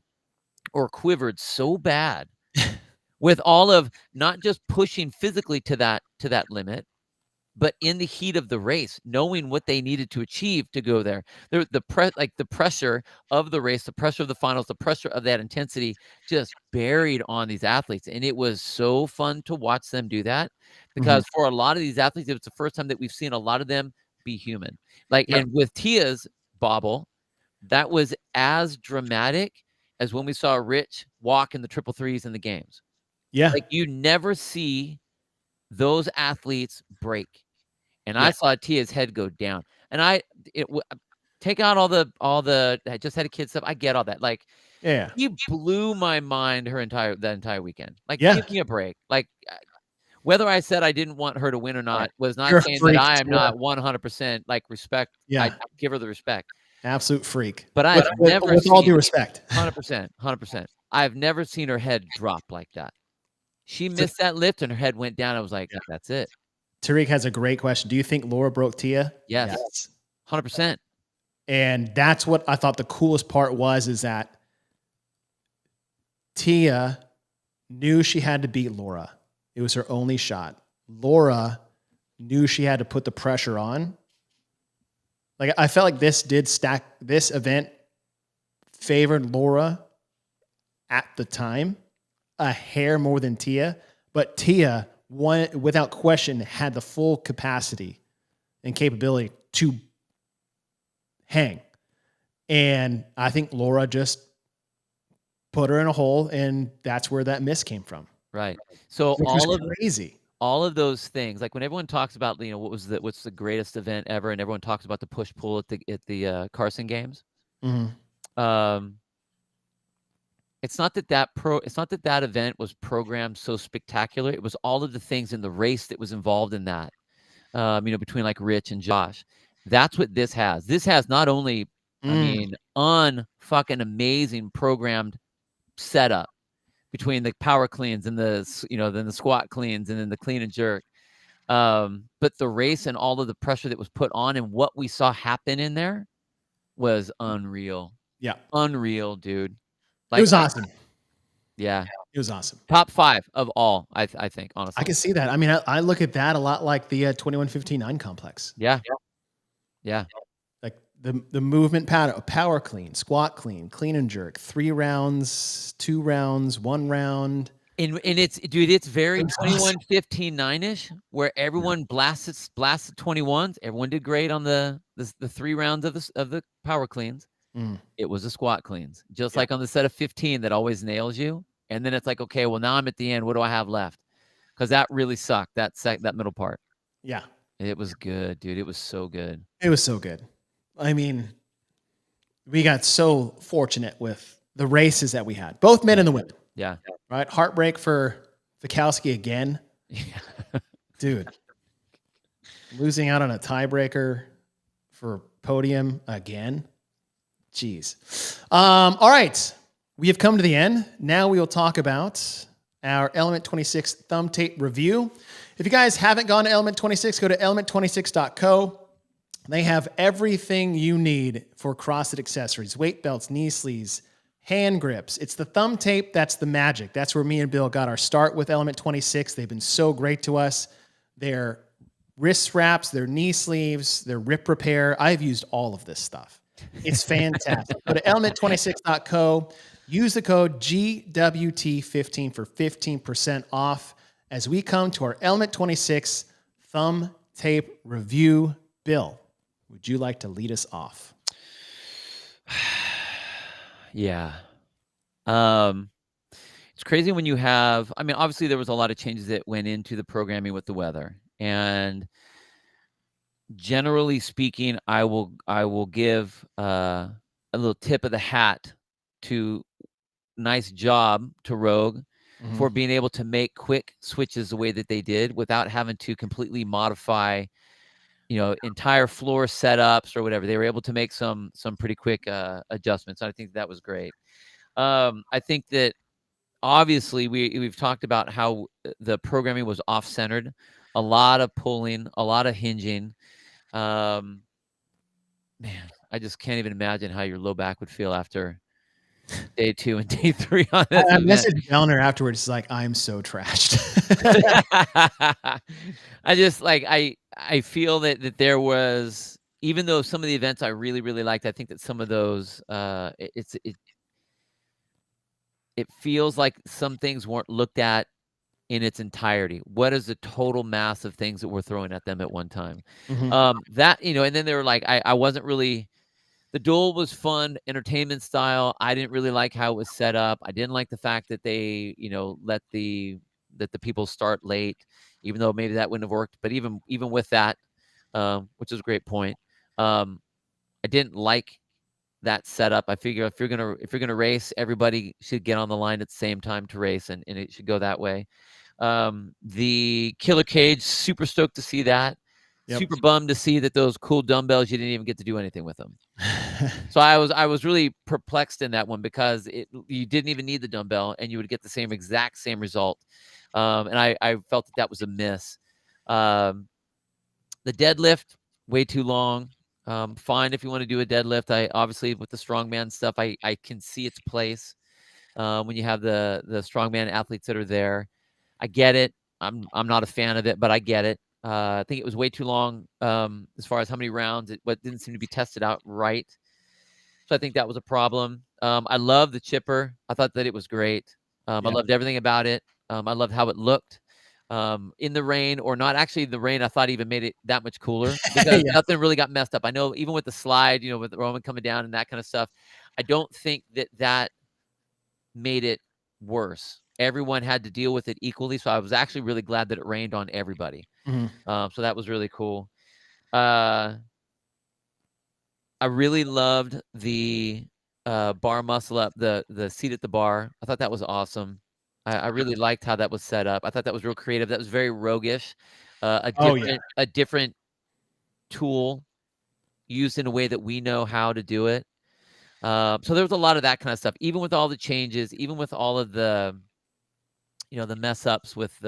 or quivered so bad with all of not just pushing physically to that limit, but in the heat of the race, knowing what they needed to achieve to go there. The pressure of the race, the pressure of the finals, the pressure of that intensity just buried on these athletes. And it was so fun to watch them do that because for a lot of these athletes, it was the first time that we've seen a lot of them be human. Like, Yep. and with Tia's bobble, that was as dramatic as when we saw Rich walk in the triple threes in the games. Yeah. Like, you never see those athletes break. And I Yeah. saw Tia's head go down. And take out all the I just had a kid stuff. I get all that. Like, Yeah. he blew my mind that entire weekend. Like, Yeah. give me a break. Like, whether I said I didn't want her to win or Right. not was not You're a saying that freak, I am Tia. not 100% like respect. Yeah. I give her the respect. Absolute freak. But I have never With all due seen respect. 100%. I've never seen her head drop like that. She missed that lift and her head went down. I was like, that's it. Tariq has a great question. Do you think Laura broke Tia? Yes. 100%. And that's what I thought the coolest part was, is that Tia knew she had to beat Laura. It was her only shot. Laura knew she had to put the pressure on. Like, I felt like this event favored Laura at the time a hair more than Tia, but Tia, without question, had the full capacity and capability to hang. And I think Laura just put her in a hole, and that's where that miss came from. Right. So Which was crazy. All of those things, like when everyone talks about, what's the greatest event ever, and everyone talks about the push-pull at the Carson games. It's not that event was programmed so spectacular. It was all of the things in the race that was involved in that. Between like Rich and Josh. That's what this has. This has not only, unfucking amazing programmed setup between the power cleans and then the squat cleans and then the clean and jerk. But the race and all of the pressure that was put on and what we saw happen in there was unreal. Yeah. Unreal, dude. Like, it was awesome. Yeah. It was awesome. Top 5 of all, I think, honestly. I can see that. I mean, I look at that a lot like the 2159 complex. Yeah. Like the movement pattern, power clean, squat clean, clean and jerk, 3 rounds, 2 rounds, 1 round. And it's very 21-15-9-ish, where everyone blasted 21s. Everyone did great on the 3 rounds of the power cleans. It was the squat cleans, just like on the set of 15 that always nails you. And then it's like, okay, well, now I'm at the end. What do I have left? Because that really sucked, that middle part. Yeah. It was good, dude. It was so good. It was so good. I mean, we got so fortunate with the races that we had. Both men and the women. Yeah. Right? Heartbreak for Fikowski again. Yeah. Dude. Losing out on a tiebreaker for podium again. Jeez. All right. We have come to the end. Now we will talk about our Element 26 thumb tape review. If you guys haven't gone to Element 26, go to element26.co. They have everything you need for CrossFit accessories, weight belts, knee sleeves, hand grips. It's the thumb tape that's the magic. That's where me and Bill got our start with Element 26. They've been so great to us. Their wrist wraps, their knee sleeves, their rip repair. I've used all of this stuff. It's fantastic. Go to element26.co. Use the code GWT15 for 15% off as we come to our Element 26 thumb tape review. Bill, would you like to lead us off? Yeah. It's crazy when you have, obviously there was a lot of changes that went into the programming with the weather, and generally speaking, I will give a little tip of the hat to nice job to Rogue for being able to make quick switches the way that they did without having to completely modify entire floor setups or whatever. They were able to make some pretty quick adjustments. I think that was great. I think that obviously we've talked about how the programming was off-centered, a lot of pulling, a lot of hinging. Man, I just can't even imagine how your low back would feel after day 2 and day 3 on this I event. messaged Vellner afterwards. He's like, I'm so trashed. I just I feel that there was, even though some of the events I really, really liked, I think that some of those it feels like some things weren't looked at in its entirety. What is the total mass of things that we're throwing at them at one time? That, and then they were like, I wasn't really, the duel was fun, entertainment style. I didn't really like how it was set up. I didn't like the fact that they, let the people start late, even though maybe that wouldn't have worked. But even with that, which is a great point, I didn't like that setup. I figure if you're gonna race, everybody should get on the line at the same time to race, and it should go that way. The killer cage, super stoked to see that. Yep. Super bummed to see that those cool dumbbells, you didn't even get to do anything with them. So I was really perplexed in that one, because you didn't even need the dumbbell and you would get the exact same result. And I felt that was a miss. The deadlift, way too long. Fine if you want to do a deadlift. I obviously, with the strongman stuff, I can see its place when you have the strongman athletes that are there. I get it. I'm not a fan of it, but I get it. I think it was way too long as far as how many rounds. It didn't seem to be tested out right. So I think that was a problem. I love the chipper. I thought that it was great. I loved everything about it. I loved how it looked in the rain, or not actually the rain. I thought even made it that much cooler, because nothing really got messed up. I know even with the slide, with Roman coming down and that kind of stuff, I don't think that made it worse. Everyone had to deal with it equally. So I was actually really glad that it rained on everybody. So that was really cool. I really loved the bar muscle up, the seat at the bar. I thought that was awesome. I really liked how that was set up. I thought that was real creative. That was very roguish. A different tool used in a way that we know how to do it. So there was a lot of that kind of stuff, even with all the changes, even with all of the, the mess ups with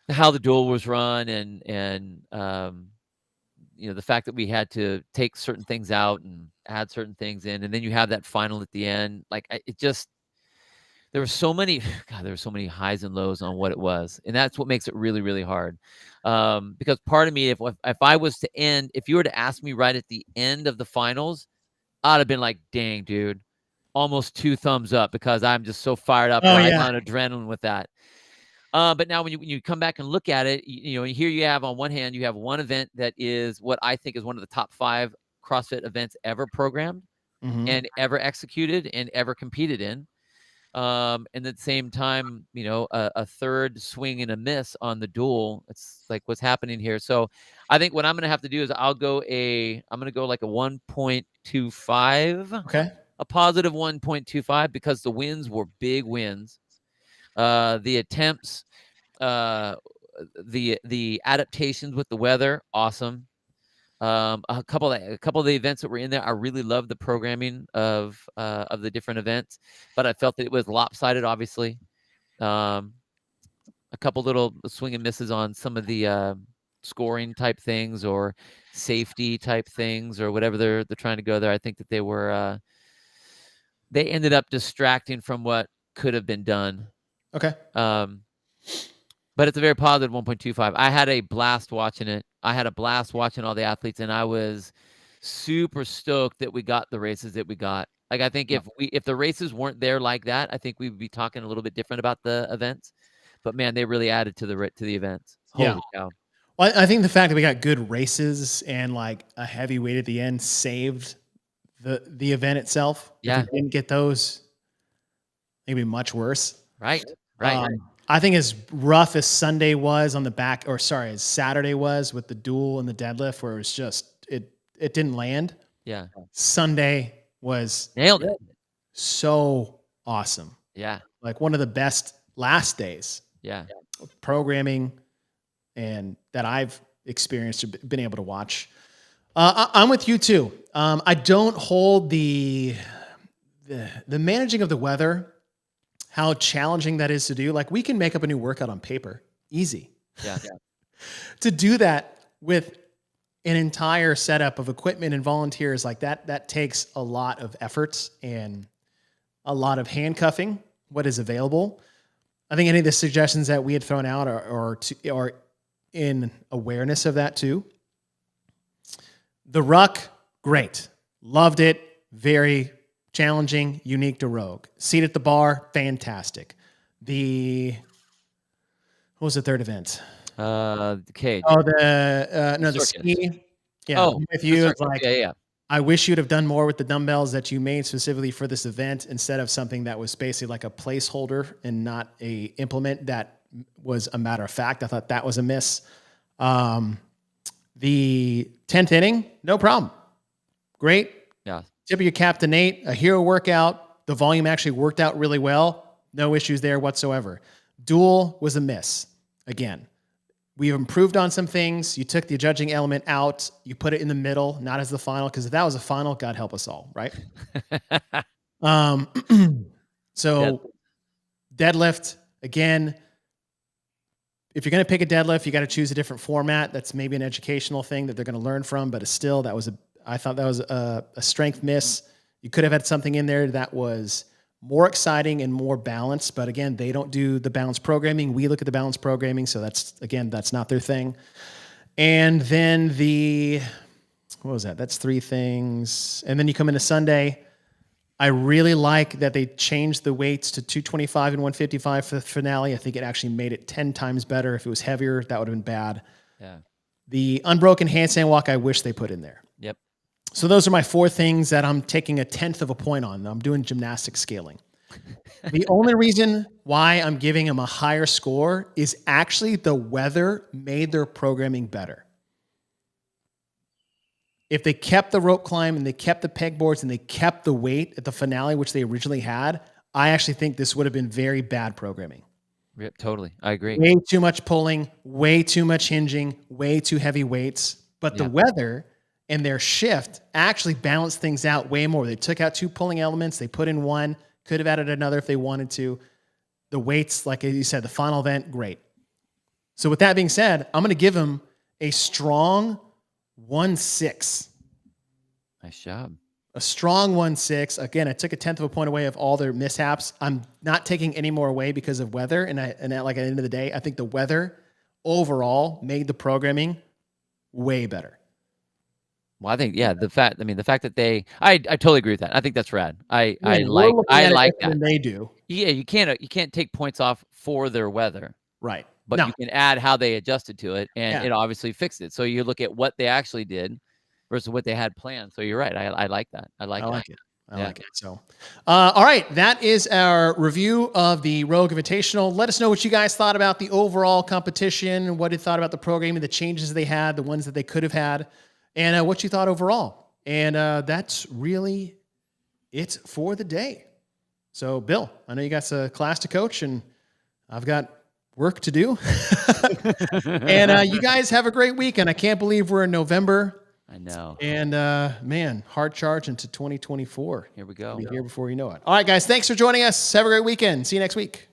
how the duel was run, and the fact that we had to take certain things out and add certain things in, and then you have that final at the end. Like there were so many, God, there were so many highs and lows on what it was, and that's what makes it really, really hard. Because part of me, if I was to end, if you were to ask me right at the end of the finals, I'd have been like, dang, dude, almost 2 thumbs up, because I'm just so fired up, on adrenaline with that. But now when you come back and look at it, here you have, on one hand, you have one event that is what I think is one of the top 5 CrossFit events ever programmed and ever executed and ever competed in. And at the same time, a third swing and a miss on the duel. It's like, what's happening here? So I think what I'm going to have to do is I'm going to go like a 1.25. Okay. A positive 1.25, because the wins were big wins. The attempts, the adaptations with the weather, awesome. A couple of the events that were in there, I really loved the programming of the different events, but I felt that it was lopsided, obviously. A couple little swing and misses on some of the scoring type things, or safety type things, or whatever they're trying to go there. I think that they ended up distracting from what could have been done. Okay. But it's a very positive 1.25. I had a blast watching it. I had a blast watching all the athletes, and I was super stoked that we got the races that we got. Like, I think if the races weren't there like that, I think we would be talking a little bit different about the events. But man, they really added to the events. Holy cow. Well, I think the fact that we got good races and like a heavy weight at the end saved the event itself. Yeah. If we didn't get those, it'd be much worse. Right. I think as rough as Sunday was on the back, or sorry, as Saturday was with the duel and the deadlift, where it was just it didn't land. Yeah. Sunday was nailed it. So awesome. Yeah. Like one of the best last days. Yeah. Programming and that I've experienced or been able to watch. I'm with you too. I don't hold the managing of the weather, how challenging that is to do. Like we can make up a new workout on paper, easy. Yeah. To do that with an entire setup of equipment and volunteers like that takes a lot of effort and a lot of handcuffing what is available. I think any of the suggestions that we had thrown out are in awareness of that too. The ruck, great. Loved it. Very challenging, unique to Rogue. Seat at the bar, fantastic. What was the third event? The cage. Oh, the ski. Yeah, Oh, with you, it's like, yeah. I wish you'd have done more with the dumbbells that you made specifically for this event instead of something that was basically like a placeholder and not a implement that was a matter of fact. I thought that was a miss. The 10th inning, no problem. Great. Yeah. Tip of your cap to Nate. A hero workout. The volume actually worked out really well. No issues there whatsoever. Duel was a miss. Again, we've improved on some things. You took the judging element out. You put it in the middle, not as the final, because if that was a final, God help us all, right? So deadlift, again, if you're going to pick a deadlift, you got to choose a different format. That's maybe an educational thing that they're going to learn from, but still, I thought that was a strength miss. You could have had something in there that was more exciting and more balanced, but again, they don't do the balance programming. We look at the balance programming, so that's not their thing. And then what was that? That's 3 things. And then you come into Sunday. I really like that they changed the weights to 225 and 155 for the finale. I think it actually made it 10 times better. If it was heavier, that would have been bad. Yeah. The unbroken handstand walk, I wish they put in there. Yep. So those are my 4 things that I'm taking 1/10 of a point on. I'm doing gymnastic scaling. The only reason why I'm giving them a higher score is actually the weather made their programming better. If they kept the rope climb and they kept the pegboards and they kept the weight at the finale, which they originally had, I actually think this would have been very bad programming. Yep, totally. I agree. Way too much pulling, way too much hinging, way too heavy weights. But the weather and their shift actually balanced things out way more. They took out 2 pulling elements. They put in 1, could have added another if they wanted to. The weights, like you said, the final event, great. So with that being said, I'm going to give them a strong 1.6. Nice job. A strong 1.6. Again, I took 1/10 of a point away of all their mishaps. I'm not taking any more away because of weather. And at the end of the day, I think the weather overall made the programming way better. Well, I think the fact that I totally agree with that. I think that's rad. I like that. Than they do. Yeah, you can't take points off for their weather. Right. But you can add how they adjusted to it, and it obviously fixed it. So you look at what they actually did versus what they had planned. So you're right. I like that. I like it. I like it. So, all right. That is our review of the Rogue Invitational. Let us know what you guys thought about the overall competition, what you thought about the programming, the changes they had, the ones that they could have had, and what you thought overall. And that's really it for the day. So, Bill, I know you got a class to coach, and I've got work to do. And you guys have a great weekend. I can't believe we're in November. I know. And man, hard charge into 2024. Here we go. We'll be here before you know it. All right, guys. Thanks for joining us. Have a great weekend. See you next week.